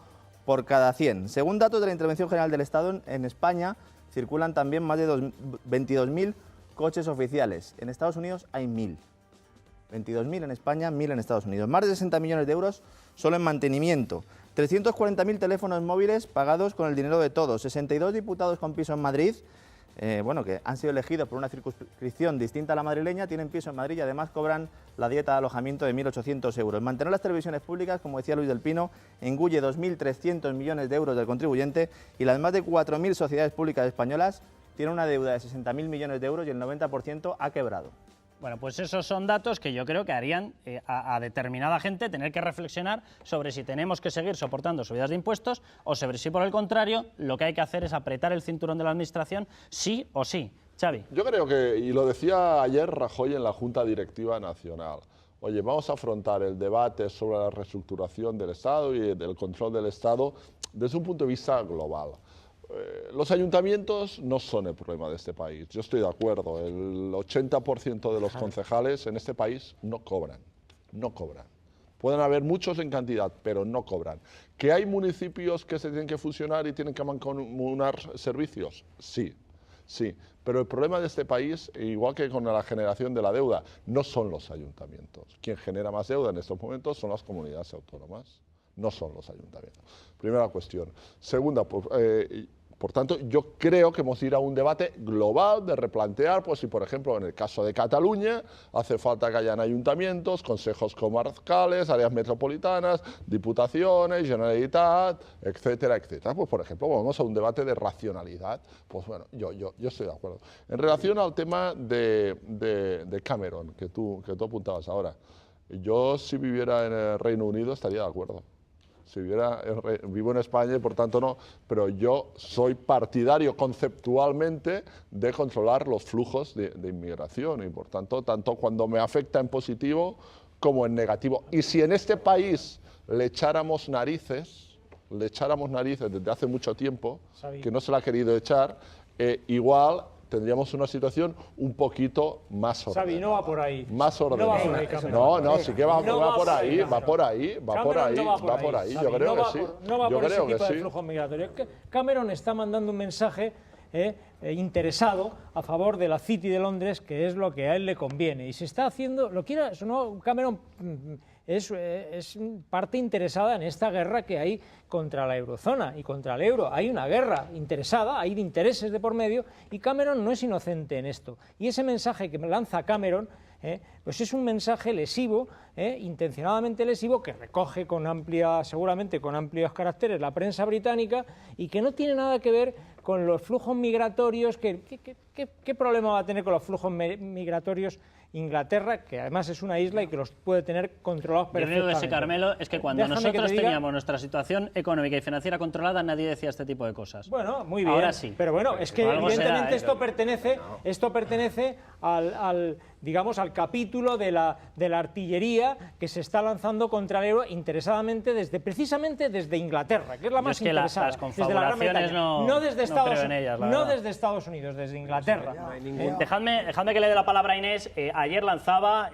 por cada 100. Según datos de la Intervención General del Estado, en España circulan también más de 22.000 coches oficiales. En Estados Unidos hay 1.000. 22.000 en España, 1.000 en Estados Unidos. Más de 60 millones de euros solo en mantenimiento. 340.000 teléfonos móviles pagados con el dinero de todos. 62 diputados con piso en Madrid, que han sido elegidos por una circunscripción distinta a la madrileña, tienen piso en Madrid y además cobran la dieta de alojamiento de 1.800 euros. Mantener las televisiones públicas, como decía Luis del Pino, engulle 2.300 millones de euros del contribuyente, y las más de 4.000 sociedades públicas españolas tienen una deuda de 60.000 millones de euros y el 90% ha quebrado. Bueno, pues esos son datos que yo creo que harían a determinada gente tener que reflexionar sobre si tenemos que seguir soportando subidas de impuestos o sobre si, por el contrario, lo que hay que hacer es apretar el cinturón de la Administración sí o sí. Xavi. Yo creo que, y lo decía ayer Rajoy en la Junta Directiva Nacional, oye, vamos a afrontar el debate sobre la reestructuración del Estado y del control del Estado desde un punto de vista global. Los ayuntamientos no son el problema de este país, yo estoy de acuerdo, el 80% de los concejales en este país no cobran. Pueden haber muchos en cantidad, pero no cobran. ¿Que hay municipios que se tienen que fusionar y tienen que mancomunar servicios? Sí, pero el problema de este país, igual que con la generación de la deuda, no son los ayuntamientos. Quien genera más deuda en estos momentos son las comunidades autónomas, no son los ayuntamientos. Primera cuestión. Segunda, por tanto, yo creo que hemos de ir a un debate global de replantear, pues si por ejemplo en el caso de Cataluña hace falta que hayan ayuntamientos, consejos comarcales, áreas metropolitanas, diputaciones, Generalitat, etcétera, etcétera. Pues por ejemplo, vamos a un debate de racionalidad. Pues bueno, yo estoy de acuerdo. En relación al tema de Cameron, que tú apuntabas ahora, yo si viviera en el Reino Unido estaría de acuerdo. Vivo en España y por tanto no, pero yo soy partidario conceptualmente de controlar los flujos de inmigración y por tanto, tanto cuando me afecta en positivo como en negativo. Y si en este país le echáramos narices desde hace mucho tiempo, que no se la ha querido echar, igual tendríamos una situación un poquito más ordenada. Xavi, no va por ahí. Más ordenada. No, sí que va por ahí. Yo creo que sí. No va por ese tipo de flujo migratorio. Cameron está mandando un mensaje interesado a favor de la City de Londres, que es lo que a él le conviene. Y se está haciendo, lo quiera o no, Cameron es parte interesada en esta guerra que hay contra la eurozona y contra el euro. Hay una guerra interesada, hay intereses de por medio y Cameron no es inocente en esto. Y ese mensaje que lanza Cameron pues es un mensaje lesivo intencionadamente lesivo, que recoge seguramente con amplios caracteres la prensa británica y que no tiene nada que ver con los flujos migratorios. ¿Qué problema va a tener con los flujos migratorios Inglaterra, que además es una isla y que los puede tener controlados perfectamente? Yo creo que ese, Carmelo, es que cuando nosotros teníamos nuestra situación económica y financiera controlada, nadie decía este tipo de cosas. Bueno, muy bien. Ahora sí. Pero bueno, es que evidentemente esto pertenece al digamos, al capítulo de la artillería que se está lanzando contra el euro interesadamente precisamente desde Inglaterra, que es la más interesada. Las confabulaciones no desde no creo en ellas, la verdad. desde Estados Unidos, desde Inglaterra. Dejadme que le dé la palabra a Inés. Ayer lanzaba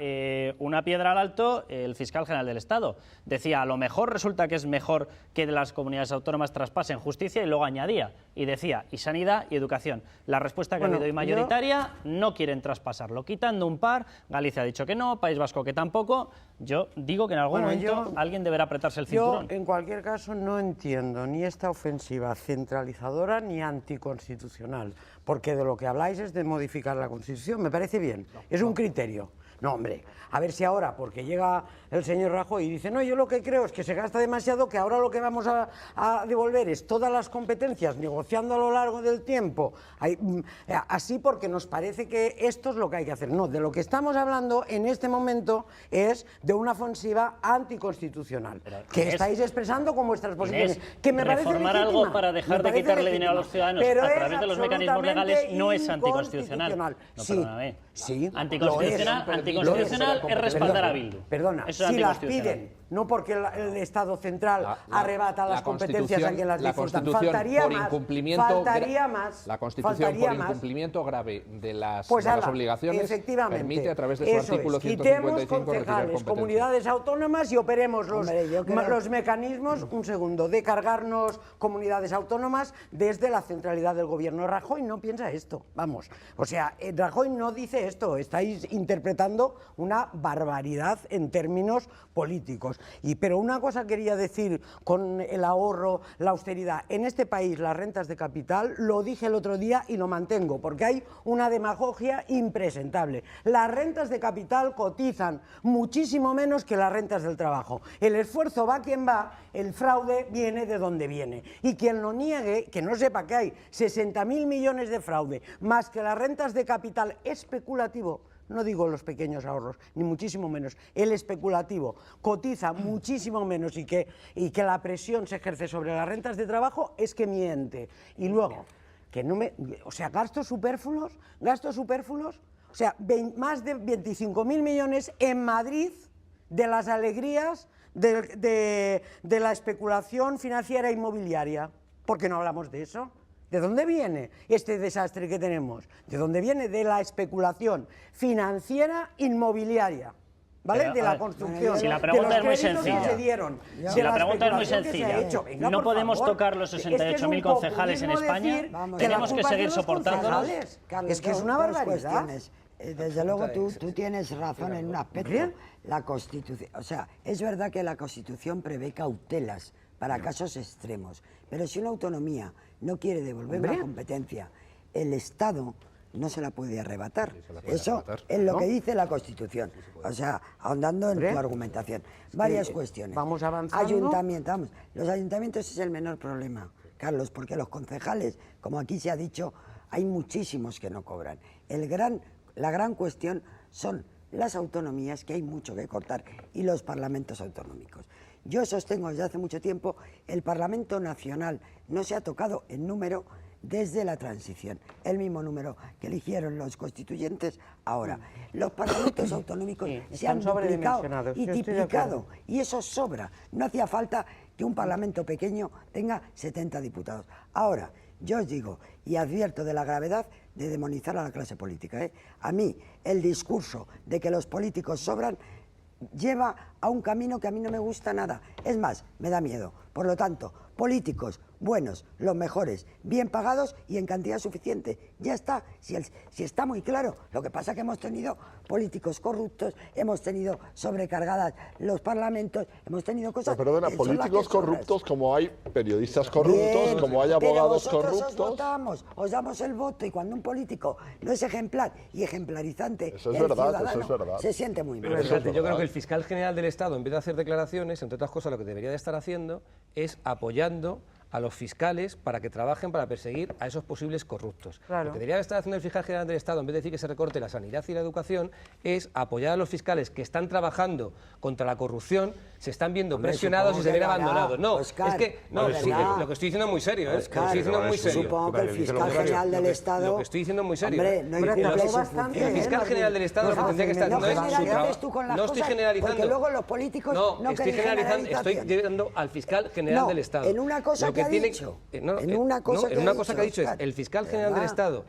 una piedra al alto el fiscal general del Estado. Decía, a lo mejor resulta que es mejor que las comunidades autónomas traspasen justicia, y luego añadía, y decía, y sanidad y educación. La respuesta que ha habido y mayoritaria, no quieren traspasarlo, quitando un par. Galicia ha dicho que no, País Vasco que tampoco. Yo digo que en algún momento alguien deberá apretarse el cinturón. Yo, en cualquier caso, no entiendo ni esta ofensiva centralizadora ni anticonstitucional, porque de lo que habláis es de modificar la Constitución. Me parece bien, es un criterio. No, hombre, a ver si ahora, porque llega el señor Rajoy y dice, no, yo lo que creo es que se gasta demasiado, que ahora lo que vamos a devolver es todas las competencias, negociando a lo largo del tiempo, así porque nos parece que esto es lo que hay que hacer. No, de lo que estamos hablando en este momento es de una ofensiva anticonstitucional, que estáis expresando con vuestras posiciones, que me parece reformar legítima, algo para dejar de quitarle dinero a los ciudadanos a través de los mecanismos legales no es anticonstitucional. No, perdóname. Sí, anticonstitucional es respaldar a Bildu. Perdona, si las piden, no porque el Estado central arrebata las competencias a quien las disfrutan. Faltaría más. La Constitución, por incumplimiento grave de las obligaciones, permite a través de su artículo 155 quitemos concejales, comunidades autónomas y operemos los mecanismos, de cargarnos comunidades autónomas desde la centralidad del gobierno. Rajoy no piensa esto, vamos. O sea, Rajoy no dice esto, estáis interpretando una barbaridad en términos políticos. Pero una cosa quería decir con el ahorro, la austeridad. En este país las rentas de capital, lo dije el otro día y lo mantengo, porque hay una demagogia impresentable. Las rentas de capital cotizan muchísimo menos que las rentas del trabajo. El esfuerzo va quien va, el fraude viene de donde viene. Y quien lo niegue, que no sepa que hay 60.000 millones de fraude, más que las rentas de capital especulativo. No digo los pequeños ahorros, ni muchísimo menos. El especulativo cotiza muchísimo menos y que la presión se ejerce sobre las rentas de trabajo, es que miente. Y luego, gastos superfluos, o sea, más de 25.000 millones en Madrid de las alegrías de la especulación financiera e inmobiliaria. ¿Por qué no hablamos de eso? ¿De dónde viene este desastre que tenemos? ¿De dónde viene? De la especulación financiera inmobiliaria, ¿vale? De la construcción. Si la pregunta es muy sencilla. No podemos tocar los 68.000 concejales en España. Tenemos que seguir soportándolos. Es que es una barbaridad. Desde luego tú tienes razón en un aspecto. La Constitución, o sea, es verdad que la Constitución prevé cautelas para casos extremos, pero si una autonomía no quiere devolver una competencia, el Estado no se la puede arrebatar. Eso es lo que dice la Constitución. O sea, ahondando en tu argumentación. Varias cuestiones. Vamos avanzando. Los ayuntamientos es el menor problema, Carlos, porque los concejales, como aquí se ha dicho, hay muchísimos que no cobran. La gran cuestión son las autonomías, que hay mucho que cortar, y los parlamentos autonómicos. Yo sostengo desde hace mucho tiempo, el Parlamento Nacional no se ha tocado en número desde la transición, el mismo número que eligieron los constituyentes ahora. Los parlamentos autonómicos se han duplicado y triplicado, y eso sobra. No hacía falta que un parlamento pequeño tenga 70 diputados. Ahora, yo os digo, y advierto de la gravedad de demonizar a la clase política. A mí, el discurso de que los políticos sobran lleva a un camino que a mí no me gusta nada. Es más, me da miedo. Por lo tanto, políticos, buenos, los mejores, bien pagados y en cantidad suficiente. Ya está, si está muy claro. Lo que pasa es que hemos tenido políticos corruptos, hemos tenido sobrecargadas los parlamentos, hemos tenido cosas... Pero perdona, políticos corruptos como hay periodistas corruptos, como hay abogados corruptos... Os damos el voto y cuando un político no es ejemplar y ejemplarizante, eso es verdad, eso es verdad. Se siente muy mal. Fíjate, yo creo que el fiscal general del Estado, en vez de hacer declaraciones, entre otras cosas, lo que debería de estar haciendo es apoyando a los fiscales para que trabajen para perseguir a esos posibles corruptos. Claro. Lo que debería estar haciendo el fiscal general del Estado, en vez de decir que se recorte la sanidad y la educación, es apoyar a los fiscales que están trabajando contra la corrupción, se están viendo presionados y se ven abandonados. No, Oscar, es que no, sí, lo que estoy diciendo es muy serio, ¿eh? Oscar, lo estoy diciendo muy serio. Supongo que el fiscal general del Estado... Lo que estoy diciendo es muy serio. Hombre, no incumple su función. El fiscal general del Estado lo que tendría que estar haciendo es su trabajo. No estoy generalizando. Porque luego los políticos no estoy generalizando, estoy llevando al fiscal general del Estado. En una cosa que ha dicho... En una cosa que ha dicho es el fiscal general del Estado,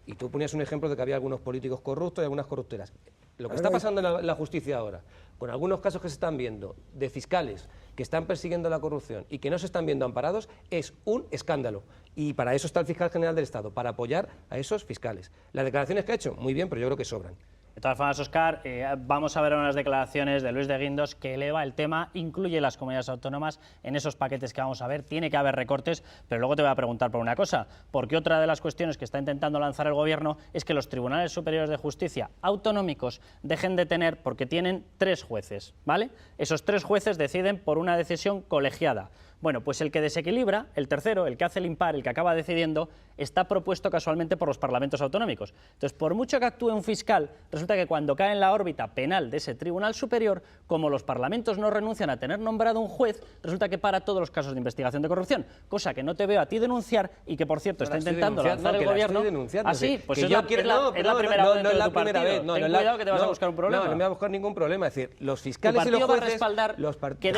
y tú ponías un ejemplo de que había algunos políticos corruptos y algunas corrupteras. Lo que está pasando en la justicia ahora, con algunos casos que se están viendo de fiscales que están persiguiendo la corrupción y que no se están viendo amparados, es un escándalo. Y para eso está el fiscal general del Estado, para apoyar a esos fiscales. Las declaraciones que ha hecho, muy bien, pero yo creo que sobran. De todas formas, Óscar, vamos a ver unas declaraciones de Luis de Guindos que eleva el tema, incluye las comunidades autónomas en esos paquetes que vamos a ver. Tiene que haber recortes, pero luego te voy a preguntar por una cosa, porque otra de las cuestiones que está intentando lanzar el Gobierno es que los tribunales superiores de justicia autonómicos dejen de tener, porque tienen 3 jueces, ¿vale? Esos 3 jueces deciden por una decisión colegiada. Bueno, pues el que desequilibra, el tercero, el que hace el impar, el que acaba decidiendo, está propuesto casualmente por los parlamentos autonómicos. Entonces, por mucho que actúe un fiscal, resulta que cuando cae en la órbita penal de ese tribunal superior, como los parlamentos no renuncian a tener nombrado un juez, resulta que para todos los casos de investigación de corrupción, cosa que no te veo a ti denunciar y que, por cierto, está intentando lanzar el Gobierno. Así, pues es la primera vez de tu partido. Ten cuidado que te vas a buscar un problema. No me voy a buscar ningún problema. Es decir, los fiscales y los jueces... va a respaldar que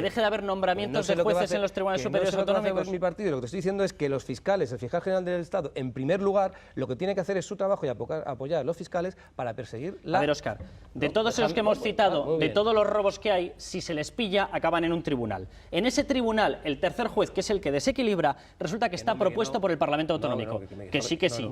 deje de haber nombramientos de jueces en los tribunales superiores autonómicos. Mi partido, lo que te estoy diciendo es que los fiscales, el fiscal general del Estado, en primer lugar, lo que tiene que hacer es su trabajo y apoyar a los fiscales para perseguir la... A ver, Óscar, de todos esos que hemos citado, de todos los robos que hay, si se les pilla, acaban en un tribunal. En ese tribunal, el tercer juez, que es el que desequilibra, resulta que está propuesto por el Parlamento Autonómico. Que sí, que sí.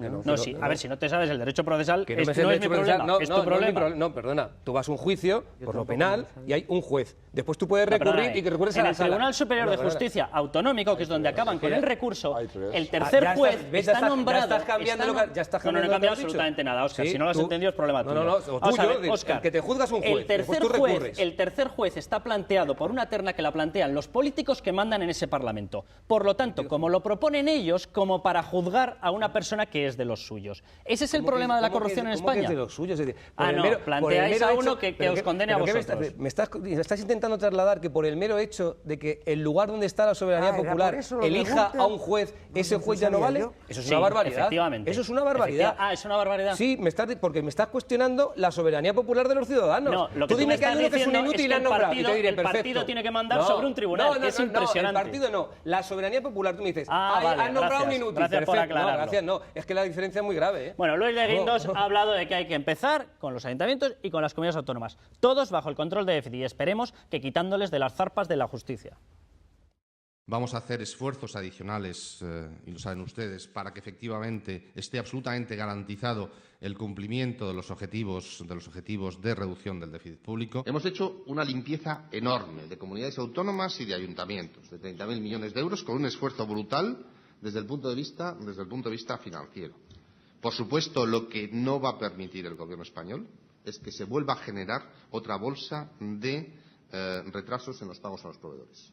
A ver, si no te sabes el derecho procesal, no es mi problema, es tu problema. No, perdona, tú vas a un juicio por lo penal y hay un juez. Después tú puedes recurrir y que recurres a la sala. En el Tribunal Superior de Justicia Autonómico, que es donde acaban con el recurso, el tercer juez está nombrado... Ya estás cambiando no he cambiado absolutamente nada, Óscar. Si no lo has entendido es problema tuyo. Óscar, que te juzgas un juez, el tercer juez está planteado por una terna que la plantean los políticos que mandan en ese Parlamento. Por lo tanto, como lo proponen ellos, como para juzgar a una persona que es de los suyos. Ese es el problema de la corrupción en España. ¿Cómo que es de los suyos? Planteáis a uno que os condene a vosotros. Me estás intentando trasladar que por el mero hecho de que el lugar donde está la soberanía popular elija a un juez, ese juez ya no vale. Eso es una barbaridad. Efectivamente. Eso es una barbaridad. Es una barbaridad. Sí, porque me estás cuestionando la soberanía popular de los ciudadanos. No, lo que tú dime que hay uno que es un inútil y la nombrado. El partido tiene que mandar sobre un tribunal. Es impresionante. No, el partido no. La soberanía popular, tú me dices, han nombrado un inútil. Gracias por aclararlo. No, gracias, no. Es que la diferencia es muy grave. Bueno, Luis de Guindos ha hablado de que hay que empezar con los ayuntamientos y con las comunidades autónomas. Todos bajo el control de déficit y esperemos que quitándoles de las zarpas de la justicia. Vamos a hacer esfuerzos adicionales, y lo saben ustedes, para que efectivamente esté absolutamente garantizado el cumplimiento de los objetivos de reducción del déficit público. Hemos hecho una limpieza enorme de comunidades autónomas y de ayuntamientos, de 30.000 millones de euros, con un esfuerzo brutal desde el punto de vista financiero. Por supuesto, lo que no va a permitir el Gobierno español es que se vuelva a generar otra bolsa de retrasos en los pagos a los proveedores.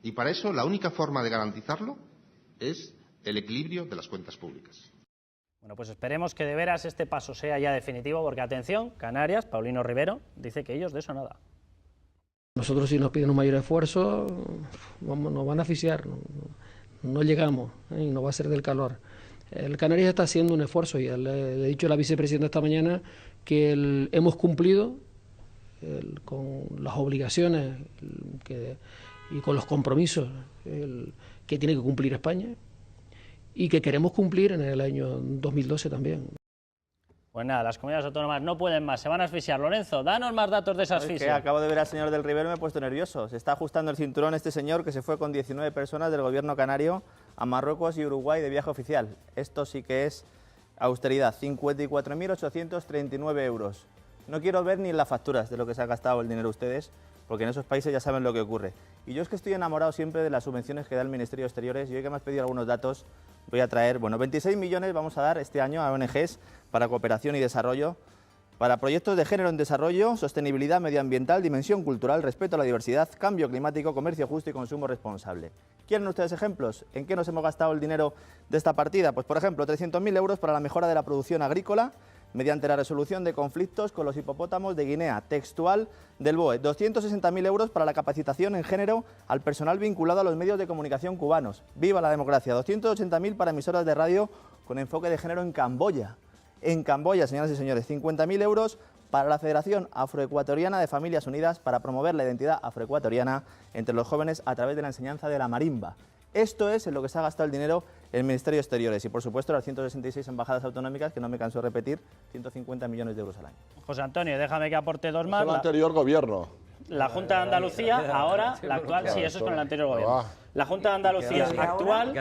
Y para eso la única forma de garantizarlo es el equilibrio de las cuentas públicas. Bueno, pues esperemos que de veras este paso sea ya definitivo, porque atención, Canarias, Paulino Rivero, dice que ellos de eso nada. Nosotros si nos piden un mayor esfuerzo, nos van a asfixiar, no llegamos y nos va a hacer del calor. El Canarias está haciendo un esfuerzo y le he dicho a la vicepresidenta esta mañana que hemos cumplido con las obligaciones y con los compromisos que tiene que cumplir España y que queremos cumplir en el año 2012 también. Pues nada, las comunidades autónomas no pueden más, se van a asfixiar. Lorenzo, danos más datos de esa Es que asfixia. acabo de ver al señor del Rivero y me he puesto nervioso. Se está ajustando el cinturón este señor que se fue con 19 personas del gobierno canario a Marruecos y Uruguay de viaje oficial. Esto sí que es austeridad, 54.839 euros. No quiero ver ni las facturas de lo que se ha gastado el dinero ustedes, porque en esos países ya saben lo que ocurre. Y yo es que estoy enamorado siempre de las subvenciones que da el Ministerio de Exteriores, y hoy que me has pedido algunos datos, voy a traer, 26 millones vamos a dar este año a ONGs para cooperación y desarrollo, para proyectos de género en desarrollo, sostenibilidad medioambiental, dimensión cultural, respeto a la diversidad, cambio climático, comercio justo y consumo responsable. ¿Quieren ustedes ejemplos? ¿En qué nos hemos gastado el dinero de esta partida? Pues, por ejemplo, 300.000 euros para la mejora de la producción agrícola mediante la resolución de conflictos con los hipopótamos de Guinea, textual del BOE. 260.000 euros para la capacitación en género al personal vinculado a los medios de comunicación cubanos. ¡Viva la democracia! 280.000 para emisoras de radio con enfoque de género en Camboya. En Camboya, señoras y señores, 50.000 euros para la Federación Afroecuatoriana de Familias Unidas para promover la identidad afroecuatoriana entre los jóvenes a través de la enseñanza de la marimba. Esto es en lo que se ha gastado el dinero el Ministerio de Exteriores y, por supuesto, las 166 embajadas autonómicas, que no me canso de repetir, 150 millones de euros al año. José Antonio, déjame que aporte dos más. El anterior gobierno. La Junta de Andalucía, ahora, la actual, sí, eso es con el anterior gobierno. La Junta de Andalucía actual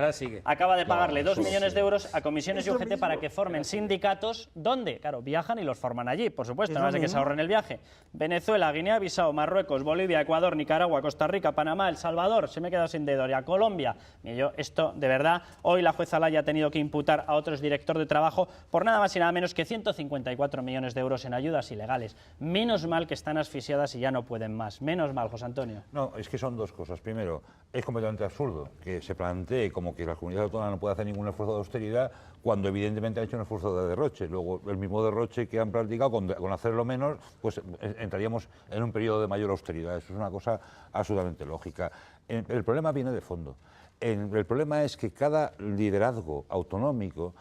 acaba de pagarle 2 millones de euros a comisiones y UGT para que formen sindicatos donde, claro, viajan y los forman allí, por supuesto, no es de que se ahorren el viaje. Venezuela, Guinea-Bissau, Marruecos, Bolivia, Ecuador, Nicaragua, Costa Rica, Panamá, El Salvador, se me he quedado sin dedo, ya Colombia. Y yo, esto, de verdad, hoy la jueza Laya ha tenido que imputar a otros director de trabajo por nada más y nada menos que 154 millones de euros en ayudas ilegales. Menos mal que están asfixiadas y ya no pueden más. Menos mal, José Antonio. No, es que son dos cosas. Primero, es completamente absurdo que se plantee como que las comunidades autónomas no pueden hacer ningún esfuerzo de austeridad cuando evidentemente han hecho un esfuerzo de derroche. Luego, el mismo derroche que han practicado con hacerlo menos, pues entraríamos en un periodo de mayor austeridad. Eso es una cosa absolutamente lógica. El problema viene de fondo. El problema es que cada liderazgo autonómico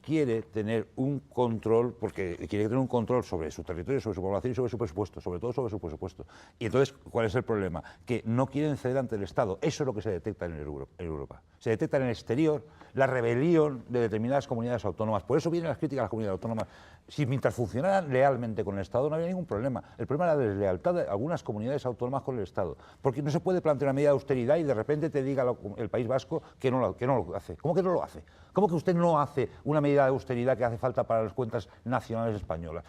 quiere tener un control, porque quiere tener un control sobre su territorio, sobre su población y sobre su presupuesto, sobre todo sobre su presupuesto. Y entonces, ¿cuál es el problema? Que no quieren ceder ante el Estado. Eso es lo que se detecta en Europa. Se detecta en el exterior la rebelión de determinadas comunidades autónomas. Por eso vienen las críticas a las comunidades autónomas. Si mientras funcionaran lealmente con el Estado no había ningún problema. El problema era la deslealtad de algunas comunidades autónomas con el Estado. Porque no se puede plantear una medida de austeridad y de repente te diga el País Vasco que no lo hace. ¿Cómo que no lo hace? ¿Cómo que usted no hace una medida de austeridad que hace falta para las cuentas nacionales españolas?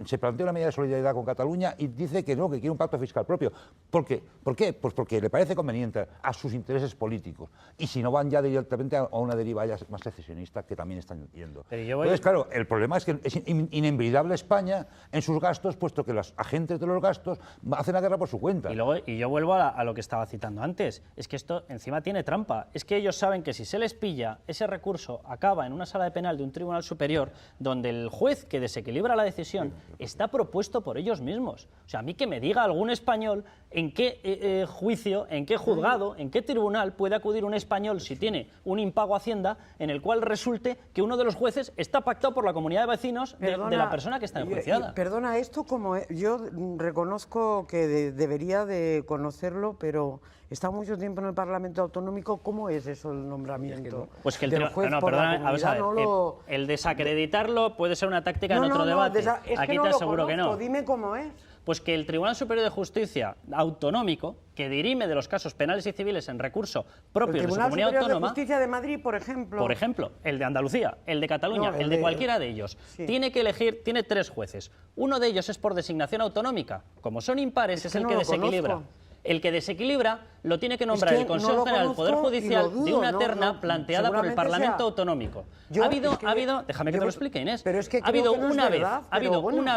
Se plantea una medida de solidaridad con Cataluña y dice que no, que quiere un pacto fiscal propio. ¿Por qué? ¿Por qué? Pues porque le parece conveniente a sus intereses políticos. Y si no van ya directamente a una deriva ya más secesionista que también están yendo. Entonces, claro, el problema es que es inenvidable España en sus gastos, puesto que los agentes de los gastos hacen la guerra por su cuenta. Y yo vuelvo a lo que estaba citando antes. Es que esto encima tiene trampa. Es que ellos saben que si se les pilla, ese recurso acaba en una sala de penal de un tribunal superior donde el juez que desequilibra la decisión está propuesto por ellos mismos. O sea, a mí que me diga algún español en qué juicio, en qué juzgado, en qué tribunal puede acudir un español si tiene un impago a Hacienda en el cual resulte que uno de los jueces está pactado por la comunidad de vecinos de la persona que está enjuiciada. Perdona, esto como yo reconozco que debería de conocerlo, pero he estado mucho tiempo en el Parlamento Autonómico. ¿Cómo es eso el nombramiento? Pues que el del juez por la comunidad? El desacreditarlo puede ser una táctica en otro debate. Aquí te aseguro que no. Dime cómo es. Pues que el Tribunal Superior de Justicia autonómico, que dirime de los casos penales y civiles en recurso propios de su comunidad Tribunal Superior autónoma, de Justicia de Madrid, por ejemplo. Por ejemplo, el de Andalucía, el de Cataluña, el de cualquiera de ellos, tiene que elegir, tiene 3 jueces. Uno de ellos es por designación autonómica. Como son impares, es el que desequilibra. El que desequilibra lo tiene que nombrar el Consejo General del Poder Judicial de una terna planteada por el Parlamento Autonómico. Ha habido, déjame que te lo explique, Inés, ha habido una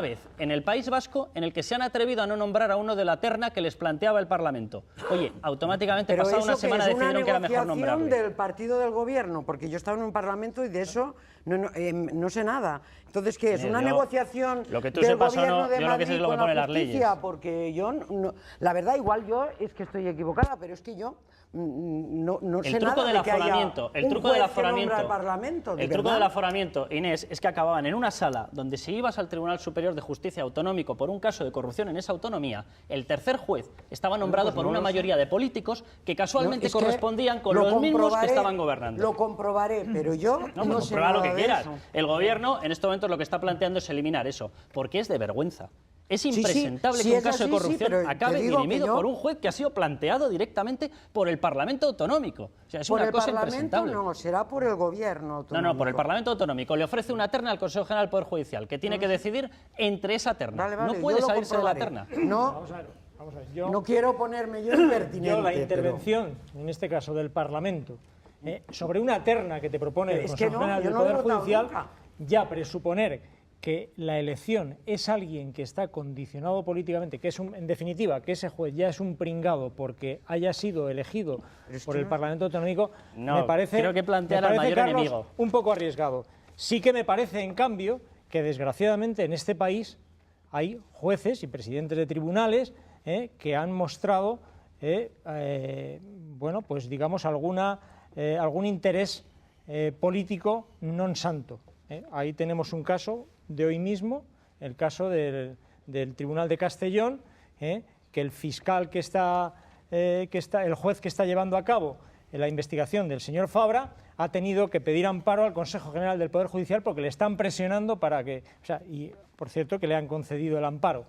vez en el País Vasco en el que se han atrevido a no nombrar a uno de la terna que les planteaba el Parlamento. Oye, automáticamente pasada una semana decidieron que era mejor nombrarle. ¿Es una negociación del partido del gobierno? Porque yo estaba en un Parlamento y de eso no sé nada. Entonces, ¿qué es? ¿Una negociación lo que tú del sepas gobierno de yo lo que sé es Madrid lo que con pone la las leyes. justicia? Porque yo, la verdad, igual yo es que estoy equivocada, pero es que yo no sé El truco nada del de que haya aforamiento, el un truco juez del que nombra aforamiento, al Parlamento, ¿de el truco verdad? del aforamiento, Inés, es que acababan en una sala donde si ibas al Tribunal Superior de Justicia autonómico por un caso de corrupción en esa autonomía, el tercer juez estaba nombrado pues por no una lo sé. mayoría de políticos que casualmente Es que correspondían con lo los mismos que comprobaré, estaban gobernando. Lo comprobaré, pero yo No, no pues sé comprueba lo nada que de quieras. eso. El gobierno en este momento lo que está planteando es eliminar eso, porque es de vergüenza. Es Sí, sí, impresentable sí que un es caso de así, sí, corrupción pero te acabe digo que dirimido yo- por un juez que ha sido planteado directamente por el Parlamento Autonómico. O sea, es Por una el cosa Parlamento impresentable. no, será por el Gobierno No, autonómico. no, por el Parlamento Autonómico. Le ofrece una terna al Consejo General del Poder Judicial, que tiene que decidir entre esa terna. Vale, vale, no puede yo lo salirse de la comprobaré. terna. No, Vamos a ver, yo- no quiero ponerme yo impertinente. Yo la pero- intervención, en este caso del Parlamento, sobre una terna que te propone el Es Consejo que no, General yo del no he Poder votado Judicial, nunca. ya presuponer que la elección es alguien que está condicionado políticamente, que es en definitiva, que ese juez ya es un pringado porque haya sido elegido por el Parlamento Autonómico, No, me parece, creo que plantea me al parece, mayor Carlos, enemigo. un poco arriesgado. Sí que me parece, en cambio, que desgraciadamente en este país hay jueces y presidentes de tribunales que han mostrado, bueno, pues digamos algún interés político non santo. Ahí tenemos un caso de hoy mismo, el caso del Tribunal de Castellón, que el fiscal el juez que está llevando a cabo la investigación del señor Fabra ha tenido que pedir amparo al Consejo General del Poder Judicial porque le están presionando para que, o sea, y por cierto que le han concedido el amparo.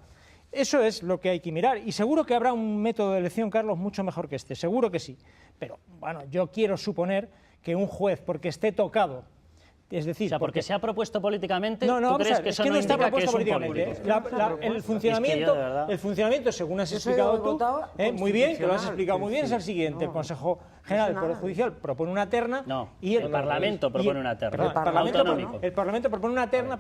Eso es lo que hay que mirar y seguro que habrá un método de elección, Carlos, mucho mejor que este, seguro que sí. Pero bueno, yo quiero suponer que un juez, porque esté tocado, es decir, O sea, porque se ha propuesto políticamente, no, ¿tú vamos a crees ver, que es eso que no no está indica que propuesto es un políticamente. político? El funcionamiento, según has Eso explicado yo tú, votaba muy bien, que lo has constitucional, explicado muy bien, es el siguiente. El Consejo General del Poder Judicial propone una terna y el Parlamento propone una terna. Perdón, El Parlamento Autonómico. propone- El Parlamento propone una terna,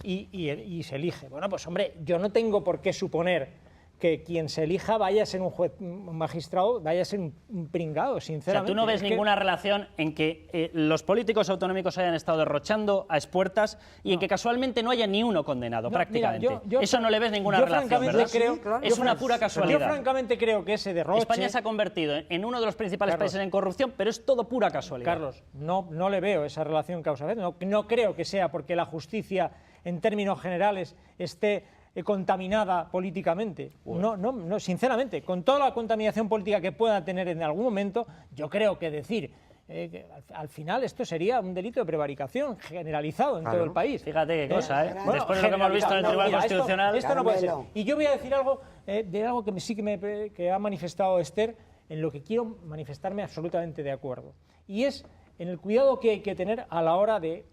y se elige. Bueno, pues hombre, yo no tengo por qué suponer que quien se elija vaya a ser un juez, un magistrado, vaya a ser un pringado, O sea, sinceramente. tú no ves Es que- ninguna relación en que los políticos autonómicos hayan estado derrochando a expuertas y en que casualmente no haya ni uno condenado, No, prácticamente. mira, yo- Eso no le ves ninguna yo relación, francamente ¿verdad? creo- Es una pura casualidad. Yo francamente creo que ese derroche... España se ha convertido en uno de los principales Carlos. países en corrupción, pero es todo pura casualidad. Carlos, no le veo esa relación causa-efecto. No creo que sea porque la justicia, en términos generales, esté contaminada políticamente. No, sinceramente, con toda la contaminación política que pueda tener en algún momento, yo creo que decir que al final esto sería un delito de prevaricación generalizado en todo el país. Fíjate qué cosa, ¿eh? Bueno, Después de lo que hemos visto en el generalizado. Tribunal Mira, Constitucional... Esto no puede ser. Y yo voy a decir algo de algo que que ha manifestado Esther, en lo que quiero manifestarme absolutamente de acuerdo. Y es en el cuidado que hay que tener a la hora de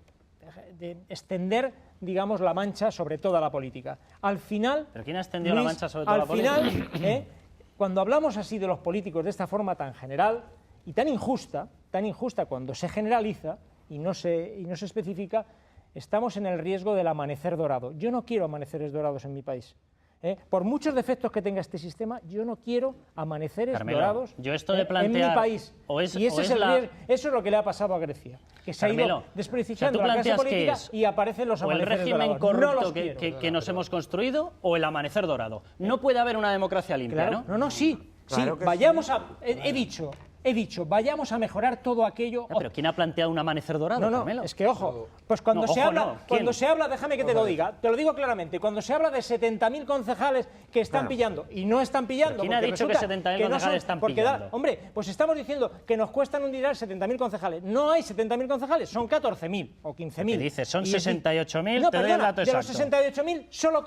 extender, digamos, la mancha sobre toda la política. Al final... ¿Pero quién ha extendido la Luis, mancha sobre toda la política? Al final, cuando hablamos así de los políticos de esta forma tan general y tan injusta cuando se generaliza y no se especifica, estamos en el riesgo del amanecer dorado. Yo no quiero amaneceres dorados en mi país. Por muchos defectos que tenga este sistema, yo no quiero amaneceres Carmelo, dorados yo esto de en plantear- mi país. Y ese es el riesgo. Eso es lo que le ha pasado a Grecia, que se ha Carmelo, ido desprestigiando o sea, ¿tú la clase planteas qué política es? y aparecen los ¿O el amaneceres régimen dorados. No corrupto los que, quiero. que nos hemos construido o el amanecer dorado? No puede haber una democracia limpia, Claro, ¿no? sí. Claro que Vayamos sí. he dicho, vayamos a mejorar todo aquello. ¿Pero quién ha planteado un amanecer dorado, No, Carmelo? es que ojo, pues cuando No, se ojo, habla, no. ¿Quién? déjame que te lo diga, te lo digo claramente, cuando se habla de 70.000 concejales que están Claro. pillando y no están pillando, ¿Quién ha porque dicho que resulta 70.000 no concejales son- están porque pillando? hombre, pues estamos diciendo que nos cuestan un dineral 70.000 concejales. No hay 70.000 concejales, son 14.000 o 15.000. ¿Qué dices? Son Y es decir, 68.000, no, te doy el perdona, dato de los exacto. 68.000 solo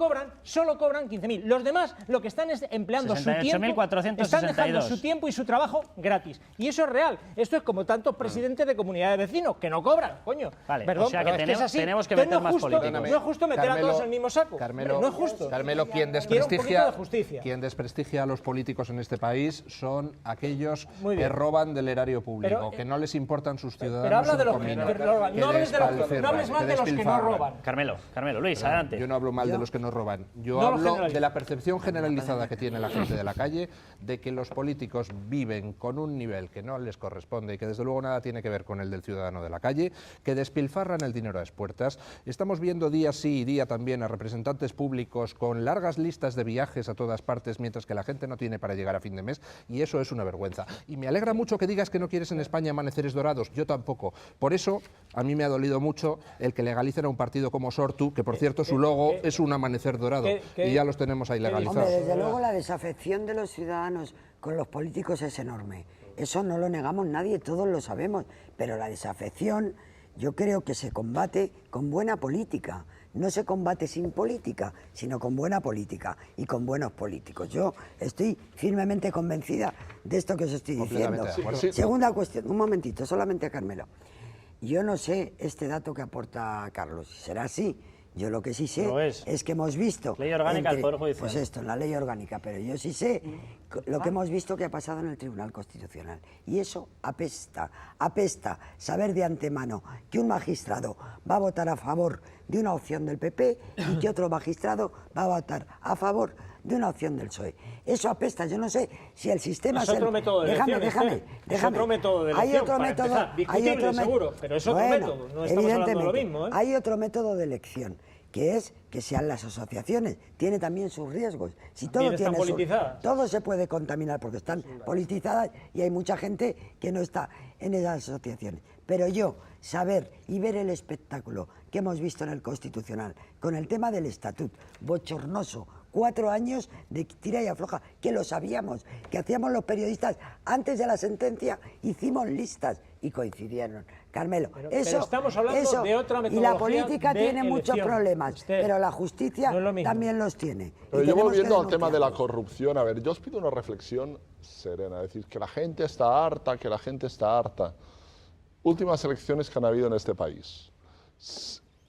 cobran 15.000. Los demás lo que están es empleando su tiempo, 68.462. están dejando su tiempo y su trabajo gratis. Y eso es real. Esto es como tantos presidentes de comunidades de vecinos que no cobran, coño. Vale, Perdón, o sea que pero es tenemos- es así. tenemos que Entonces, meter no es más justo, políticos. No es justo meter a Carmelo, todos en el mismo saco. Carmelo, no es justo. Carmelo, quien Quiero un poquito desprestigia, de justicia. quien desprestigia a los políticos en este país son aquellos Muy que bien. roban del erario público, Pero, que no les importan sus ciudadanos. Pero habla de un los comino, que roban. que No hables de los que despilfarran, no hables más de los que no despilfarran. roban. Carmelo, Luis, Perdón, adelante. Yo no hablo mal de los que nos roban. Yo No lo hablo generalizo. de la percepción generalizada que tiene la gente de la calle de que los políticos viven con un nivel nivel que no les corresponde y que desde luego nada tiene que ver con el del ciudadano de la calle, que despilfarran el dinero a expuertas. Estamos viendo día sí y día también a representantes públicos con largas listas de viajes a todas partes mientras que la gente no tiene para llegar a fin de mes, y eso es una vergüenza. Y me alegra mucho que digas que no quieres en España amaneceres dorados, yo tampoco. Por eso a mí me ha dolido mucho el que legalicen a un partido como Sortu, que por cierto su logo es un amanecer dorado, y ya los tenemos ahí legalizados. Hombre, desde luego la desafección de los ciudadanos con los políticos es enorme. Eso no lo negamos nadie, todos lo sabemos. Pero la desafección yo creo que se combate con buena política. No se combate sin política, sino con buena política y con buenos políticos. Yo estoy firmemente convencida de esto que os estoy diciendo. Segunda cuestión, un momentito, solamente Carmelo. Yo no sé este dato que aporta Carlos, si será así. Yo lo que sí sé es que hemos visto... Ley orgánica del Poder Judicial. Pues esto, en la ley orgánica, pero yo sí sé lo que hemos visto que ha pasado en el Tribunal Constitucional. Y eso apesta, apesta saber de antemano que un magistrado va a votar a favor de una opción del PP y que otro magistrado va a votar a favor de una opción del PSOE. Eso apesta, yo no sé si el sistema... Es otro método de elección. Déjame. Es otro método de elección. Hay otro método... Discutible, seguro, pero es otro método. No estamos hablando de lo mismo, ¿eh? Hay otro método de elección, que es que sean las asociaciones. Tiene también sus riesgos. Si todo están politizadas. todo se puede contaminar porque están politizadas y hay mucha gente que no está en esas asociaciones. Pero yo, saber y ver el espectáculo que hemos visto en el Constitucional con el tema del estatuto, bochornoso, 4 años de tira y afloja, que lo sabíamos, que hacíamos los periodistas antes de la sentencia, hicimos listas y coincidieron. Carmelo, pero eso estamos hablando de otra metodología. Y la política tiene muchos elección. problemas, pero la justicia también los tiene. Pero Y yo tenemos que volviendo al tema de la denunciarlos. corrupción, a ver, yo os pido una reflexión serena, es decir, que la gente está harta, Últimas elecciones que han habido en este país,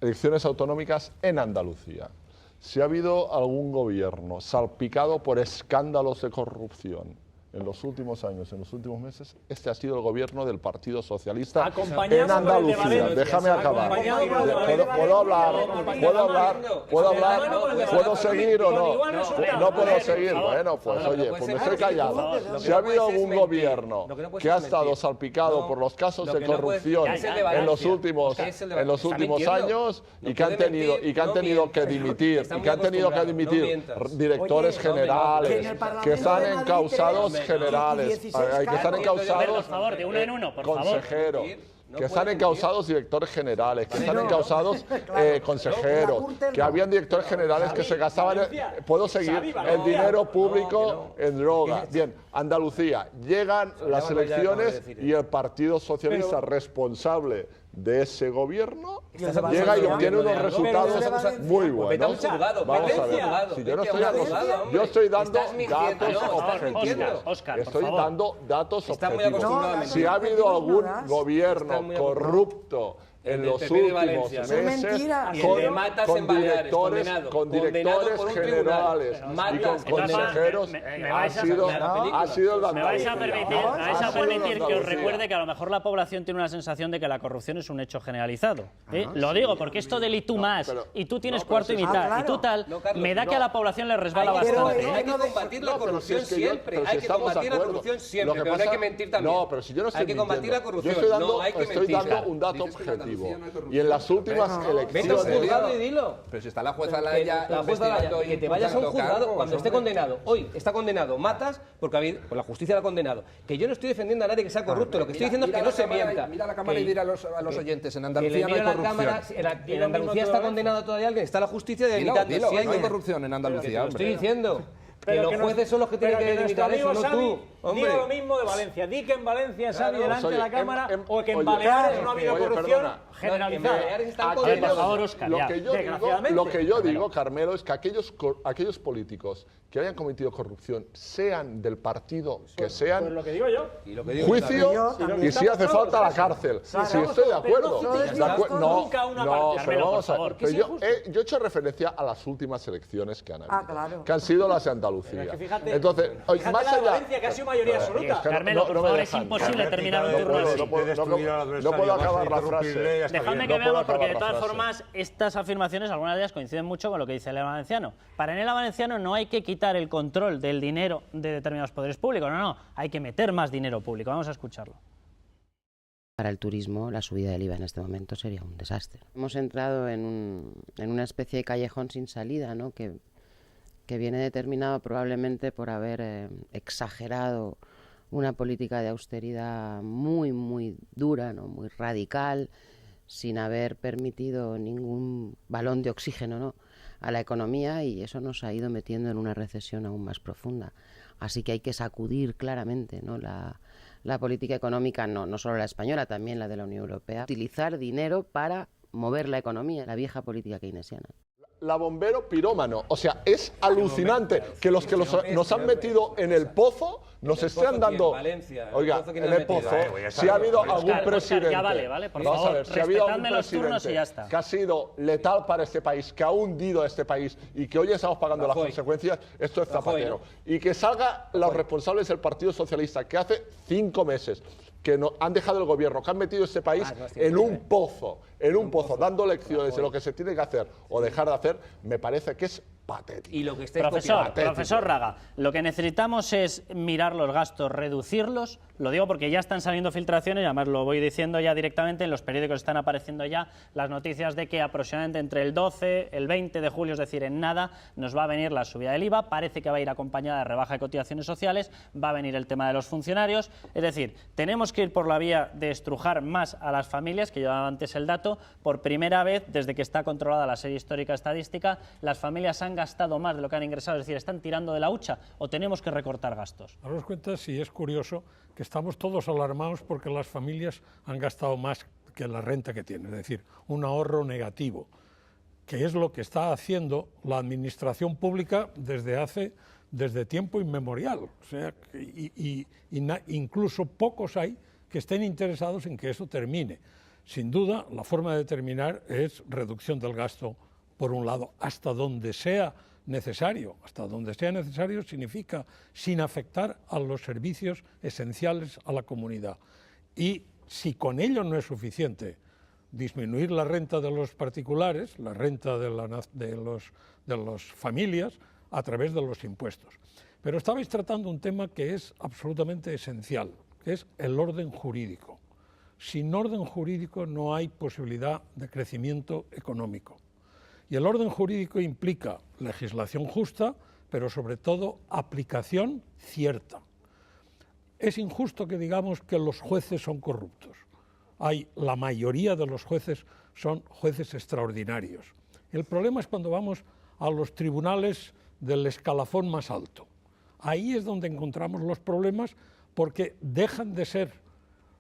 elecciones autonómicas en Andalucía. Si ha habido algún gobierno salpicado por escándalos de corrupción en los últimos años, en los últimos meses, este ha sido el gobierno del Partido Socialista en Andalucía. Déjame acabar. ¿Puedo hablar? ¿Puedo seguir o no? No puedo seguir. Bueno, pues oye, pues me estoy callado. Si ha habido algún gobierno que ha estado salpicado por los casos de corrupción en los últimos años y que han tenido que dimitir directores generales, que están encausados generales, que están encausados consejeros, que están encausados directores generales, que están encausados consejeros, que habían directores generales que se gastaban, puedo seguir, el dinero público en droga. Bien, Andalucía, llegan las elecciones y el Partido Socialista responsable de ese gobierno llega y obtiene unos resultados muy buenos. Vamos a ver, si yo estoy dando datos objetivos. Estoy dando datos objetivos. Si ha habido algún gobierno corrupto en los últimos meses con directores generales y con consejeros ha sido el Me vais a permitir que os recuerde que a lo mejor la población tiene una sensación de que la corrupción es un hecho generalizado. Lo digo porque esto del y tú más, y tú tienes cuarto y mitad, y tú tal, me da que a la población le resbala bastante. Hay que combatir la corrupción siempre, hay que combatir la corrupción siempre, pero no hay que mentir también. No, pero si yo no estoy mintiendo. Hay que combatir la corrupción, no hay que mentir. Estoy dando un dato objetivo. Y en las últimas elecciones... Vete a un juzgado y dilo. Pero si está la jueza Laya... La jueza Laya, que te vayas a un juzgado cuando esté condenado. Hoy está condenado, matas, porque la justicia lo ha condenado. Que yo no estoy defendiendo a nadie que sea corrupto, lo que estoy diciendo es que no se mienta. Mira la cámara y dile a los oyentes, en Andalucía no hay corrupción. En Andalucía está condenado todavía alguien, está la justicia de no hay corrupción en Andalucía, lo estoy diciendo. Pero que los jueces son los que tienen que delimitar eso, no tú. Diga lo mismo de Valencia. Di que en Valencia Xavi delante de la Cámara o que en Baleares no ha habido corrupción generalizada. Por favor, Óscar, lo que yo digo, Carmelo, es que aquellos políticos que hayan cometido corrupción, sean del partido que sean, pues lo que digo yo. Juicio y si hace falta la cárcel. Si estoy de acuerdo. No, pero vamos a ver. Yo he hecho referencia a las últimas elecciones que han habido, que han sido las de Andalucía. Entonces, más allá... Valencia, que ha sido mayoría absoluta. Carmelo, por favor, es imposible terminar un turno así. No puedo acabar la frase. está dejadme bien. que No puedo veamos, porque acabar de la todas frase. formas estas afirmaciones, algunas de ellas coinciden mucho con lo que dice el valenciano. Para el valenciano no hay que quitar el control del dinero de determinados poderes públicos, no, hay que meter más dinero público. Vamos a escucharlo. Para el turismo, la subida del IVA en este momento sería un desastre. Hemos entrado en una especie de callejón sin salida, ¿no? que viene determinado probablemente por haber exagerado una política de austeridad muy, muy dura, ¿no? Muy radical, sin haber permitido ningún balón de oxígeno, ¿no? a la economía, y eso nos ha ido metiendo en una recesión aún más profunda. Así que hay que sacudir claramente, ¿no? la política económica, no solo la española, también la de la Unión Europea. Utilizar dinero para mover la economía, la vieja política keynesiana. La bombero pirómano. O sea, es alucinante que los que nos han metido en el pozo nos estén dando... Oiga, en el pozo, si ha habido algún presidente... Ya vale, por vamos favor, a ver, si ha habido algún respetadme los turnos y ya presidente está. que ha sido letal para este país, que ha hundido a este país y que hoy estamos pagando las consecuencias, esto es Zapatero. Y que salga los responsables del Partido Socialista, que hace 5 meses que han dejado el gobierno, que han metido este país en un pozo, dando lecciones de lo que se tiene que hacer o dejar de hacer, me parece que es patético. Y lo que Profesor Raga, lo que necesitamos es mirar los gastos, reducirlos. Lo digo porque ya están saliendo filtraciones, y además lo voy diciendo ya directamente, en los periódicos están apareciendo ya las noticias de que aproximadamente entre el 12, el 20 de julio, es decir, en nada, nos va a venir la subida del IVA, parece que va a ir acompañada de rebaja de cotizaciones sociales, va a venir el tema de los funcionarios, es decir, tenemos que ir por la vía de estrujar más a las familias, que yo daba antes el dato, por primera vez desde que está controlada la serie histórica estadística, las familias han gastado más de lo que han ingresado, es decir, están tirando de la hucha, o tenemos que recortar gastos. Daros cuenta, si es curioso, que estamos todos alarmados porque las familias han gastado más que la renta que tienen, es decir, un ahorro negativo, que es lo que está haciendo la administración pública desde tiempo inmemorial. O sea, incluso pocos hay que estén interesados en que eso termine. Sin duda, la forma de terminar es reducción del gasto, por un lado, hasta donde sea necesario. Hasta donde sea necesario significa sin afectar a los servicios esenciales a la comunidad. Y si con ello no es suficiente disminuir la renta de los particulares, la renta de las familias, a través de los impuestos. Pero estabais tratando un tema que es absolutamente esencial, que es el orden jurídico. Sin orden jurídico no hay posibilidad de crecimiento económico. Y el orden jurídico implica legislación justa, pero sobre todo aplicación cierta. Es injusto que digamos que los jueces son corruptos. La mayoría de los jueces son jueces extraordinarios. El problema es cuando vamos a los tribunales del escalafón más alto. Ahí es donde encontramos los problemas, porque dejan de ser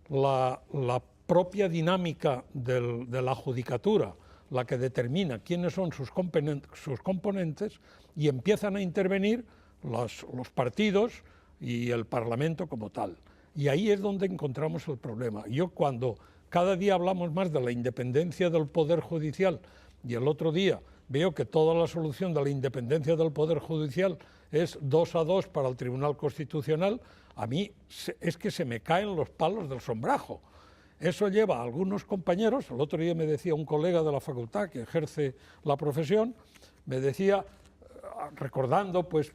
la propia dinámica de la judicatura la que determina quiénes son sus componentes, y empiezan a intervenir los partidos y el Parlamento como tal. Y ahí es donde encontramos el problema. Yo, cuando cada día hablamos más de la independencia del Poder Judicial, y el otro día veo que toda la solución de la independencia del Poder Judicial es 2-2 para el Tribunal Constitucional, a mí es que se me caen los palos del sombrajo. Eso lleva a algunos compañeros, el otro día me decía un colega de la facultad que ejerce la profesión, me decía, recordando pues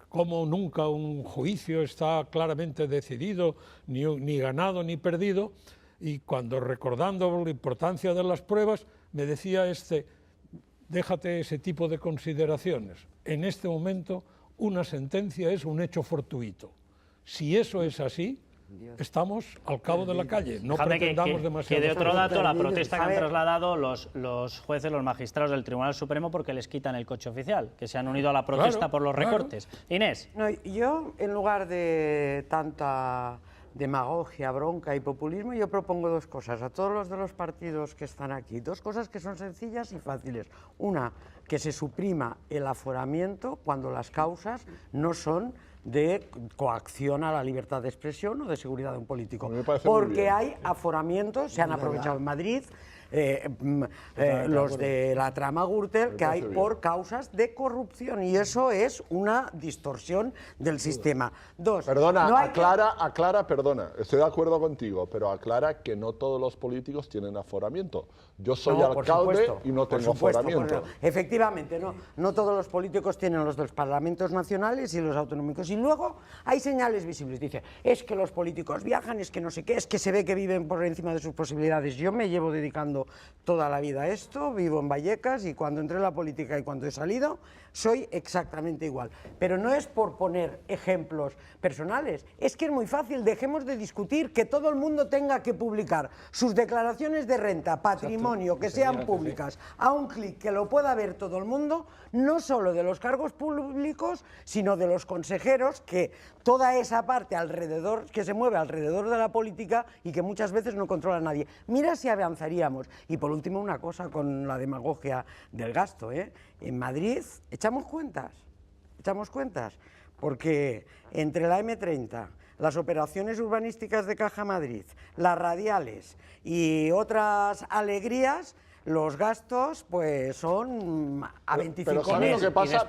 cómo nunca un juicio está claramente decidido, ni ganado ni perdido, y cuando recordando la importancia de las pruebas, me decía déjate ese tipo de consideraciones. En este momento una sentencia es un hecho fortuito. Si eso es así, estamos al cabo de la calle, no pretendamos demasiado. Que de otro dato, la protesta que han trasladado los jueces, los magistrados del Tribunal Supremo, porque les quitan el coche oficial, que se han unido a la protesta por los recortes. Inés. No, yo, en lugar de tanta demagogia, bronca y populismo, yo propongo dos cosas a todos los de los partidos que están aquí, dos cosas que son sencillas y fáciles. Una, que se suprima el aforamiento cuando las causas no son de coacción a la libertad de expresión o de seguridad de un político. Porque hay aforamientos, se han aprovechado en Madrid, los de la trama Gürtel que hay por causas de corrupción, y eso es una distorsión del sistema. Dos, perdona, no hay aclara, perdona, estoy de acuerdo contigo, pero aclara que no todos los políticos tienen aforamiento. Yo soy alcalde y no tengo aforamiento. Efectivamente, no todos los políticos tienen los dos parlamentos nacionales y los autonómicos. Y luego hay señales visibles. Dice, es que los políticos viajan, es que no sé qué, es que se ve que viven por encima de sus posibilidades. Yo me llevo dedicando toda la vida a esto, vivo en Vallecas, y cuando entré en la política y cuando he salido, soy exactamente igual. Pero no es por poner ejemplos personales, es que es muy fácil. Dejemos de discutir, que todo el mundo tenga que publicar sus declaraciones de renta, patrimonio, que sean públicas, a un clic, que lo pueda ver todo el mundo, no solo de los cargos públicos, sino de los consejeros, que toda esa parte alrededor, que se mueve alrededor de la política y que muchas veces no controla nadie. Mira si avanzaríamos. Y por último, una cosa con la demagogia del gasto, ¿eh? En Madrid echamos cuentas, porque entre la M30, las operaciones urbanísticas de Caja Madrid, las radiales y otras alegrías, los gastos pues son a 25 Pero ¿sabes lo que pasa?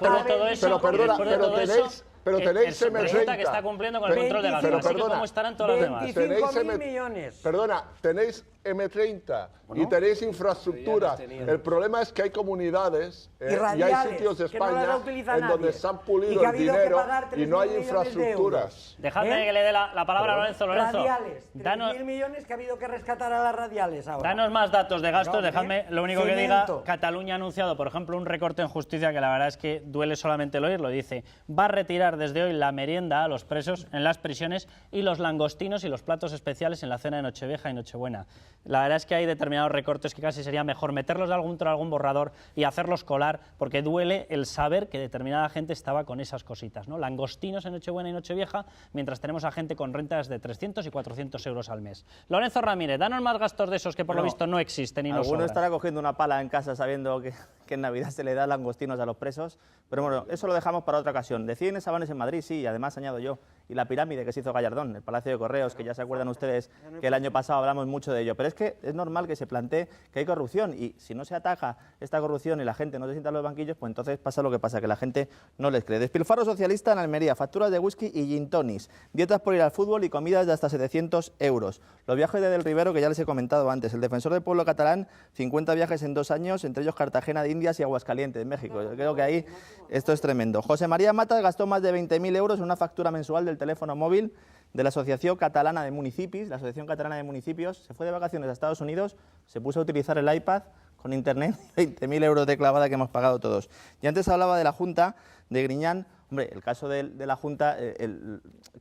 Pero tenéis M30 que está cumpliendo con el control de gastos. Así que ¿cómo estarán todas las demás? 25.000 millones. Perdona, tenéis M30 y tenéis infraestructuras. El problema es que hay comunidades y hay sitios de España en donde se han pulido el dinero y no hay infraestructuras. Dejadme que le dé la palabra a Lorenzo. Radiales, 3.000 millones que ha habido que rescatar a las radiales ahora. Danos más datos de gastos, dejadme lo único que diga. Cataluña ha anunciado, por ejemplo, un recorte en justicia que la verdad es que duele solamente el oírlo. Dice, va a retirar desde hoy la merienda a los presos en las prisiones y los langostinos y los platos especiales en la cena de Nochevieja y Nochebuena. La verdad es que hay determinados recortes que casi sería mejor meterlos de algún borrador y hacerlos colar, porque duele el saber que determinada gente estaba con esas cositas, ¿no? Langostinos en Nochebuena y Nochevieja, mientras tenemos a gente con rentas de 300 y 400 euros al mes. Lorenzo Ramírez, danos más gastos de esos que por lo visto no existen y no sobran. Alguno estará cogiendo una pala en casa sabiendo que en Navidad se le da langostinos a los presos, pero bueno, eso lo dejamos para otra ocasión. De 100 sabanes en Madrid, sí, y además añado yo, y la pirámide que se hizo Gallardón, el Palacio de Correos, que ya se acuerdan ustedes que el año pasado hablamos mucho de ello, pero es que es normal que se plantee que hay corrupción, y si no se ataja esta corrupción y la gente no se sienta en los banquillos, pues entonces pasa lo que pasa, que la gente no les cree. Despilfarro socialista en Almería, facturas de whisky y gin tonics, dietas por ir al fútbol y comidas de hasta 700 euros. Los viajes de Del Rivero, que ya les he comentado antes, el defensor del pueblo catalán, 50 viajes en 2 años, entre ellos Cartagena de Indias y Aguascalientes, México. Yo creo que ahí esto es tremendo. José María Matas gastó más de 20.000 euros en una factura mensual del teléfono móvil de la Asociación Catalana de Municipios. La Asociación Catalana de Municipios se fue de vacaciones a Estados Unidos, se puso a utilizar el iPad con internet, 20.000 euros de clavada que hemos pagado todos. Y antes hablaba de la Junta de Griñán. Hombre, el caso de la Junta,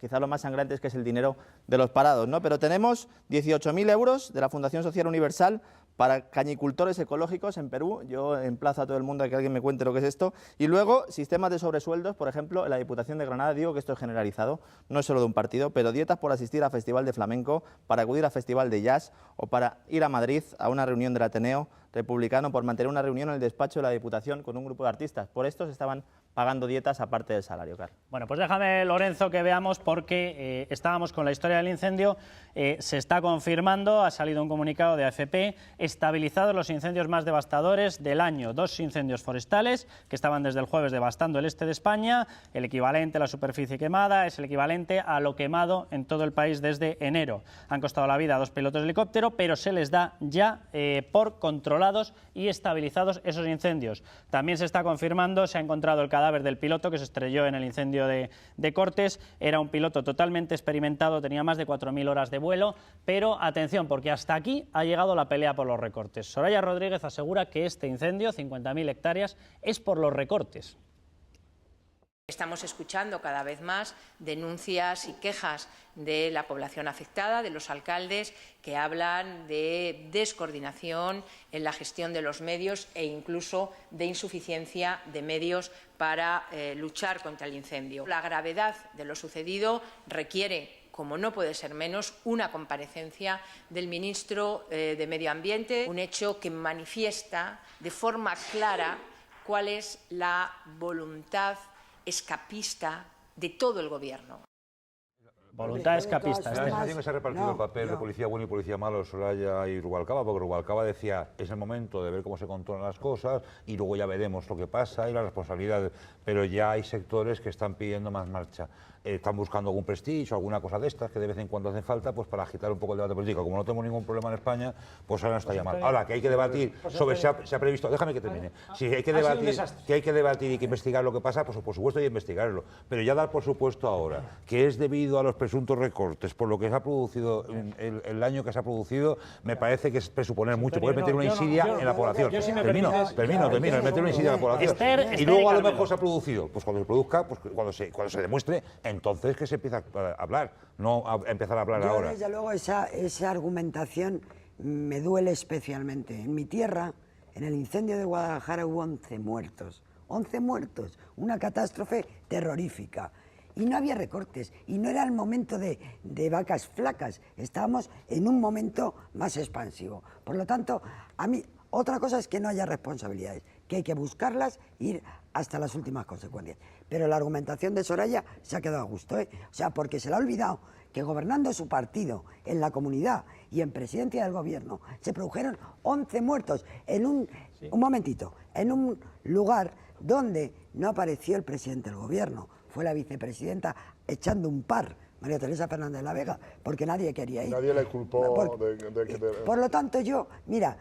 quizás lo más sangrante es que es el dinero de los parados, ¿no? Pero tenemos 18.000 euros de la Fundación Social Universal para cañicultores ecológicos en Perú. Yo emplazo a todo el mundo a que alguien me cuente lo que es esto. Y luego, sistemas de sobresueldos, por ejemplo, en la Diputación de Granada. Digo que esto es generalizado, no es solo de un partido, pero dietas por asistir a Festival de Flamenco, para acudir a Festival de Jazz o para ir a Madrid a una reunión del Ateneo Republicano, por mantener una reunión en el despacho de la Diputación con un grupo de artistas. Por esto se estaban pagando dietas aparte del salario, Carlos. Bueno, pues déjame, Lorenzo, que veamos, porque estábamos con la historia del incendio. Se está confirmando, ha salido un comunicado de AFP, estabilizados los incendios más devastadores del año. 2 incendios forestales que estaban desde el jueves devastando el este de España. El equivalente a la superficie quemada es el equivalente a lo quemado en todo el país desde enero. Han costado la vida a 2 pilotos de helicóptero, pero se les da ya por controlados y estabilizados esos incendios. También se está confirmando, se ha encontrado el cadáver del piloto que se estrelló en el incendio de Cortes. Era un piloto totalmente experimentado, tenía más de 4.000 horas de vuelo, pero atención, porque hasta aquí ha llegado la pelea por los recortes. Soraya Rodríguez asegura que este incendio, 50.000 hectáreas, es por los recortes. Estamos escuchando cada vez más denuncias y quejas de la población afectada, de los alcaldes, que hablan de descoordinación en la gestión de los medios e incluso de insuficiencia de medios para luchar contra el incendio. La gravedad de lo sucedido requiere, como no puede ser menos, una comparecencia del ministro de Medio Ambiente, un hecho que manifiesta de forma clara cuál es la voluntad escapista de todo el Gobierno. voluntad escapista. La sensación que se ha repartido el papel de policía bueno y policía malo, Soraya y Rubalcaba, porque Rubalcaba decía, es el momento de ver cómo se controlan las cosas y luego ya veremos lo que pasa y las responsabilidades, pero ya hay sectores que están pidiendo más marcha. Están buscando algún prestigio, alguna cosa de estas que de vez en cuando hacen falta, pues para agitar un poco el debate político. Como no tengo ningún problema en España, pues ahora no está llamado. Ahora, que hay que debatir sobre si se ha previsto... Déjame que termine. Si hay que debatir y que investigar lo que pasa, pues por supuesto hay que investigarlo. Pero ya dar por supuesto ahora que es debido a los presuntos recortes, por lo que se ha producido, el daño que se ha producido, me parece que es presuponer mucho. Puedes meter una insidia en la población. Termino, meter una insidia en la población. Y luego a lo mejor se ha producido, pues cuando se produzca, pues cuando se demuestre, entonces que se empieza a hablar, no a empezar a hablar ahora. Desde luego esa argumentación me duele especialmente. En mi tierra, en el incendio de Guadalajara hubo 11 muertos. 11 muertos, una catástrofe terrorífica. Y no había recortes, y no era el momento de vacas flacas, estábamos en un momento más expansivo. Por lo tanto, a mí, otra cosa es que no haya responsabilidades, que hay que buscarlas e ir hasta las últimas consecuencias. Pero la argumentación de Soraya se ha quedado a gusto, ¿eh? O sea, porque se le ha olvidado que gobernando su partido, en la comunidad y en presidencia del gobierno, se produjeron 11 muertos en un momentito, en un lugar donde no apareció el presidente del gobierno, fue la vicepresidenta echando un par, María Teresa Fernández de la Vega, porque nadie quería ir. Nadie le culpó Por lo tanto, mira,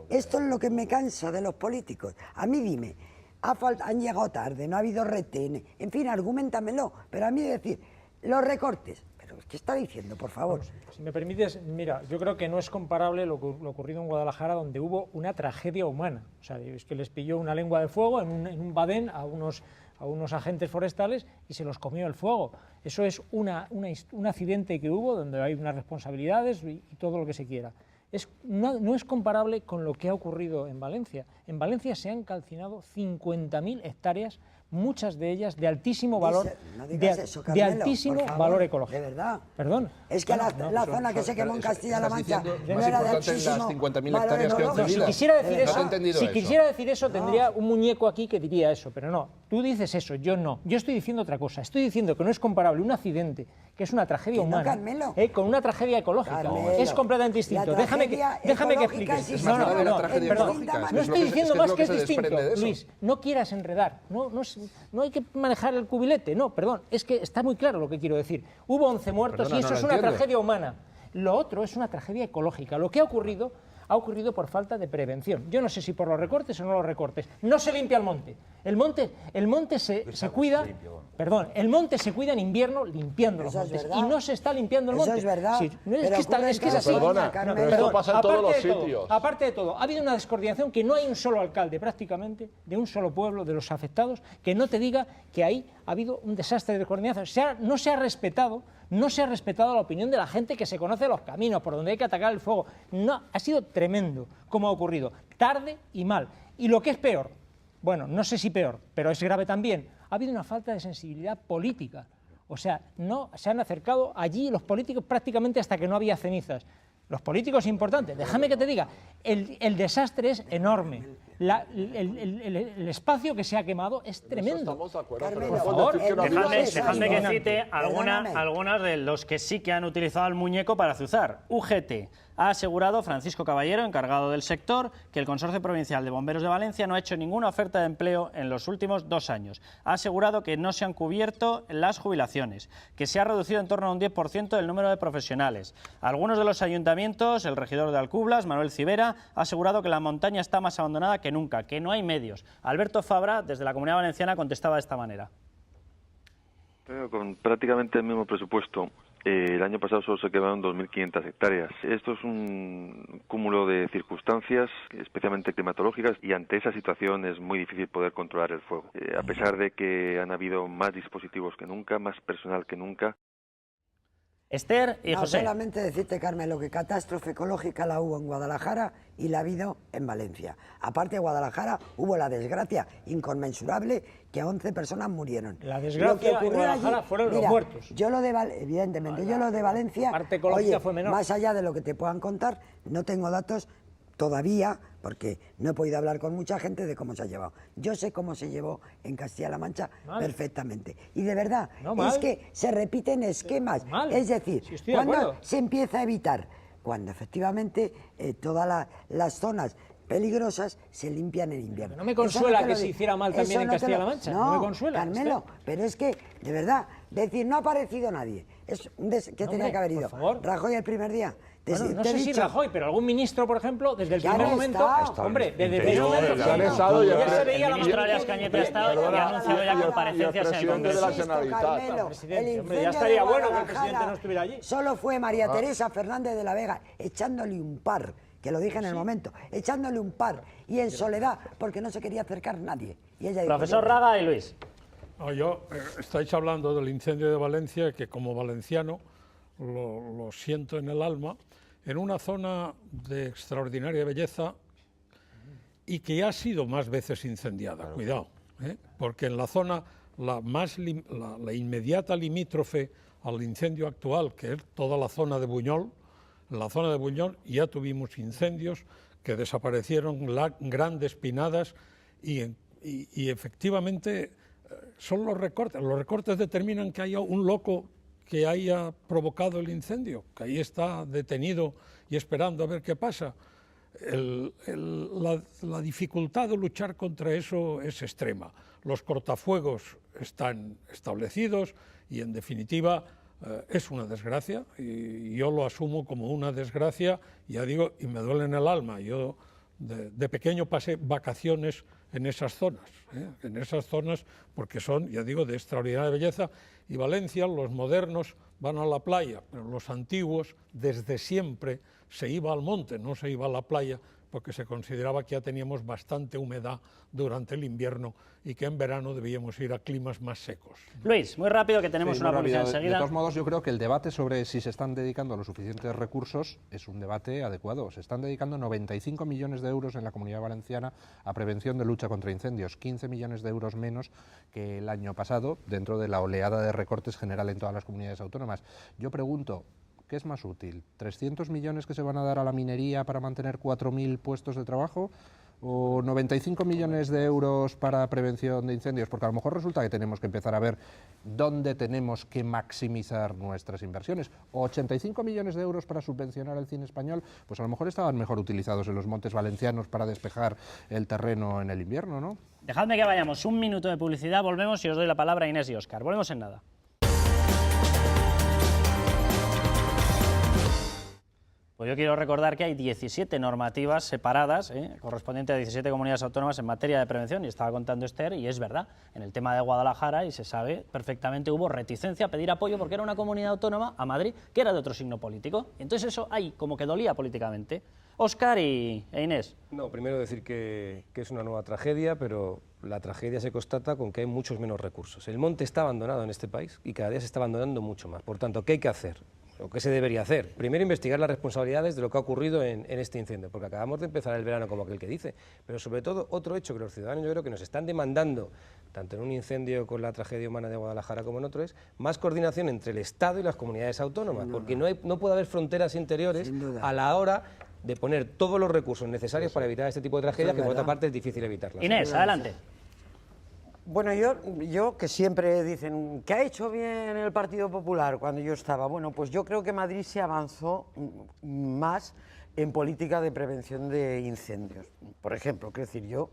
esto es lo que me cansa de los políticos. A mí dime, han llegado tarde, no ha habido retén, en fin, argumentamelo, pero a mí decir, los recortes, pero ¿qué está diciendo, por favor? Si me permites, mira, yo creo que no es comparable lo ocurrido en Guadalajara, donde hubo una tragedia humana. O sea, es que les pilló una lengua de fuego en un badén a unos agentes forestales y se los comió el fuego. Eso es un accidente que hubo donde hay unas responsabilidades y todo lo que se quiera. No es comparable con lo que ha ocurrido en Valencia. En Valencia se han calcinado 50.000 hectáreas, muchas de ellas de altísimo valor, de altísimo valor ecológico. De verdad. Perdón. Es que la zona que se quemó en Castilla-La Mancha no era de altísimo valor ecológico. Si quisiera decir eso, tendría un muñeco aquí que diría eso, pero no. Tú dices eso, yo no. Yo estoy diciendo otra cosa. Estoy diciendo que no es comparable un accidente, que es una tragedia humana, con una tragedia ecológica. Es completamente distinto. Déjame que explique. No estoy diciendo más que es distinto, Luis. No quieras enredar. No hay que manejar el cubilete. No, perdón. Es que está muy claro lo que quiero decir. Hubo 11 muertos y eso es una tragedia humana. Lo otro es una tragedia ecológica. Lo que ha ocurrido por falta de prevención. Yo no sé si por los recortes o no los recortes. No se limpia el monte. El monte se cuida, perdón, el monte se cuida en invierno limpiando los montes y no se está limpiando el monte. Eso es verdad. Sí, es que es así. Perdona, pero esto pasa en todos los sitios. Aparte de todo, ha habido una descoordinación que no hay un solo alcalde prácticamente de un solo pueblo de los afectados que no te diga que ahí ha habido un desastre de coordinación. No se ha respetado la opinión de la gente que se conoce los caminos, por donde hay que atacar el fuego. No, ha sido tremendo como ha ocurrido, tarde y mal. Y lo que es peor, bueno, no sé si peor, pero es grave también, ha habido una falta de sensibilidad política. O sea, no se han acercado allí los políticos prácticamente hasta que no había cenizas. Los políticos importantes, déjame que te diga, el desastre es enorme. El espacio que se ha quemado es tremendo. Por favor, déjame que cite algunas de los que sí que han utilizado el muñeco para azuzar. UGT ha asegurado, Francisco Caballero, encargado del sector, que el Consorcio Provincial de Bomberos de Valencia no ha hecho ninguna oferta de empleo en los últimos 2 años. Ha asegurado que no se han cubierto las jubilaciones, que se ha reducido en torno a un 10% el número de profesionales. Algunos de los ayuntamientos, el regidor de Alcublas, Manuel Civera, ha asegurado que la montaña está más abandonada que nunca, que no hay medios. Alberto Fabra, desde la Comunidad Valenciana, contestaba de esta manera. Con prácticamente el mismo presupuesto. El año pasado solo se quemaron 2.500 hectáreas. Esto es un cúmulo de circunstancias, especialmente climatológicas, y ante esa situación es muy difícil poder controlar el fuego. A pesar de que han habido más dispositivos que nunca, más personal que nunca. Esther y José. Solamente decirte, Carmelo, que catástrofe ecológica la hubo en Guadalajara y la ha habido en Valencia. Aparte de Guadalajara, hubo la desgracia inconmensurable que a 11 personas murieron. La desgracia en Guadalajara fueron los muertos. Evidentemente, yo lo de Valencia, parte ecológica fue menor. Más allá de lo que te puedan contar, no tengo datos todavía porque no he podido hablar con mucha gente de cómo se ha llevado. Yo sé cómo se llevó en Castilla-La Mancha perfectamente. Y de verdad, es que se repiten esquemas. Es decir, cuando se empieza a evitar, cuando efectivamente todas las zonas peligrosas se limpian en invierno. No me consuela que se hiciera mal también en Castilla-La Mancha. No me consuela. Carmelo, pero es que, de verdad, decir, no ha aparecido nadie. ¿Qué tenía que haber ido? ¿Rajoy el primer día? Bueno, no sé si Rajoy, pero algún ministro, por ejemplo, desde el primer momento... Hombre, desde el primer momento... El ministro Arias Cañete ha estado y ha anunciado ya comparecencias en el Congreso. Hombre, ya estaría bueno que el presidente no estuviera allí. Solo fue María Teresa Fernández de la Vega echándole un par, que lo dije en el momento, echándole un par, y en soledad, porque no se quería acercar nadie. Y ella Profesor Raga y Luis. Estáis hablando del incendio de Valencia, que como valenciano lo siento en el alma, en una zona de extraordinaria belleza y que ha sido más veces incendiada, cuidado, porque en la zona, la inmediata limítrofe al incendio actual, que es toda la zona de Buñol, en la zona de Buñol ya tuvimos incendios que desaparecieron grandes pinadas y efectivamente son los recortes determinan que haya un loco que haya provocado el incendio, que ahí está detenido y esperando a ver qué pasa. La dificultad de luchar contra eso es extrema. Los cortafuegos están establecidos y, en definitiva, es una desgracia, y yo lo asumo como una desgracia, ya digo, y me duele en el alma. Yo de pequeño pasé vacaciones en esas zonas, porque son, ya digo, de extraordinaria belleza. Y Valencia, los modernos van a la playa, pero los antiguos desde siempre se iba al monte, no se iba a la playa, porque se consideraba que ya teníamos bastante humedad durante el invierno y que en verano debíamos ir a climas más secos. Luis, muy rápido, que tenemos una publicidad enseguida. De todos modos, yo creo que el debate sobre si se están dedicando los suficientes recursos es un debate adecuado. Se están dedicando 95 millones de euros en la Comunidad Valenciana a prevención de lucha contra incendios, 15 millones de euros menos que el año pasado, dentro de la oleada de recortes general en todas las comunidades autónomas. Yo pregunto, ¿qué es más útil? ¿300 millones que se van a dar a la minería para mantener 4.000 puestos de trabajo? ¿O 95 millones de euros para prevención de incendios? Porque a lo mejor resulta que tenemos que empezar a ver dónde tenemos que maximizar nuestras inversiones. ¿O 85 millones de euros para subvencionar el cine español? Pues a lo mejor estaban mejor utilizados en los montes valencianos para despejar el terreno en el invierno, ¿no? Dejadme que vayamos un minuto de publicidad, volvemos y os doy la palabra a Inés y Óscar. Volvemos en nada. Pues yo quiero recordar que hay 17 normativas separadas, correspondientes a 17 comunidades autónomas en materia de prevención, y estaba contando Esther, y es verdad, en el tema de Guadalajara, y se sabe perfectamente, hubo reticencia a pedir apoyo porque era una comunidad autónoma, a Madrid, que era de otro signo político, y entonces eso ahí como que dolía políticamente. Óscar e Inés. No, primero decir que es una nueva tragedia, pero la tragedia se constata con que hay muchos menos recursos. El monte está abandonado en este país y cada día se está abandonando mucho más. Por tanto, ¿qué hay que hacer? ¿O qué se debería hacer? Primero, investigar las responsabilidades de lo que ha ocurrido en este incendio, porque acabamos de empezar el verano como aquel que dice, pero sobre todo otro hecho que los ciudadanos yo creo que nos están demandando, tanto en un incendio con la tragedia humana de Guadalajara como en otro, es más coordinación entre el Estado y las comunidades autónomas, porque no puede haber fronteras interiores a la hora de poner todos los recursos necesarios para evitar este tipo de tragedias, que por otra parte es difícil evitarlas. Inés, adelante. Bueno, yo que siempre dicen, ¿qué ha hecho bien el Partido Popular cuando yo estaba? Bueno, pues yo creo que Madrid se avanzó más en política de prevención de incendios. Por ejemplo, quiero decir, yo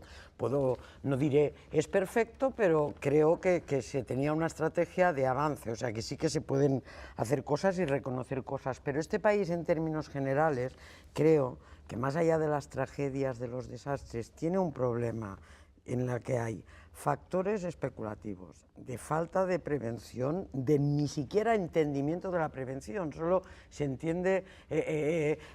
no diré es perfecto, pero creo que se tenía una estrategia de avance, o sea que sí que se pueden hacer cosas y reconocer cosas, pero este país en términos generales creo que más allá de las tragedias, de los desastres, tiene un problema en la que hay factores especulativos, de falta de prevención, de ni siquiera entendimiento de la prevención. Solo se entiende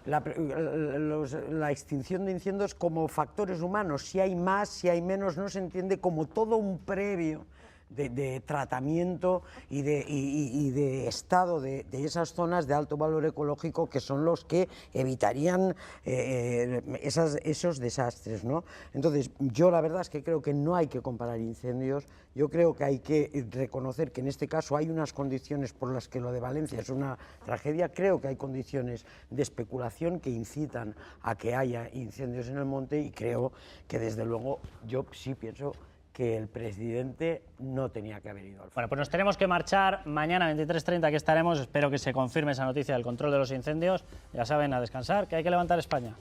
la extinción de incendios como factores humanos. Si hay más, si hay menos, no se entiende como todo un previo de tratamiento y de estado de esas zonas de alto valor ecológico, que son los que evitarían esos desastres, ¿no? Entonces, yo la verdad es que creo que no hay que comparar incendios. Yo creo que hay que reconocer que en este caso hay unas condiciones por las que lo de Valencia es una tragedia. Creo que hay condiciones de especulación que incitan a que haya incendios en el monte, y creo que desde luego yo sí pienso que el presidente no tenía que haber ido al frente. Bueno, pues nos tenemos que marchar. Mañana 23:30 que estaremos. Espero que se confirme esa noticia del control de los incendios. Ya saben, a descansar, que hay que levantar España.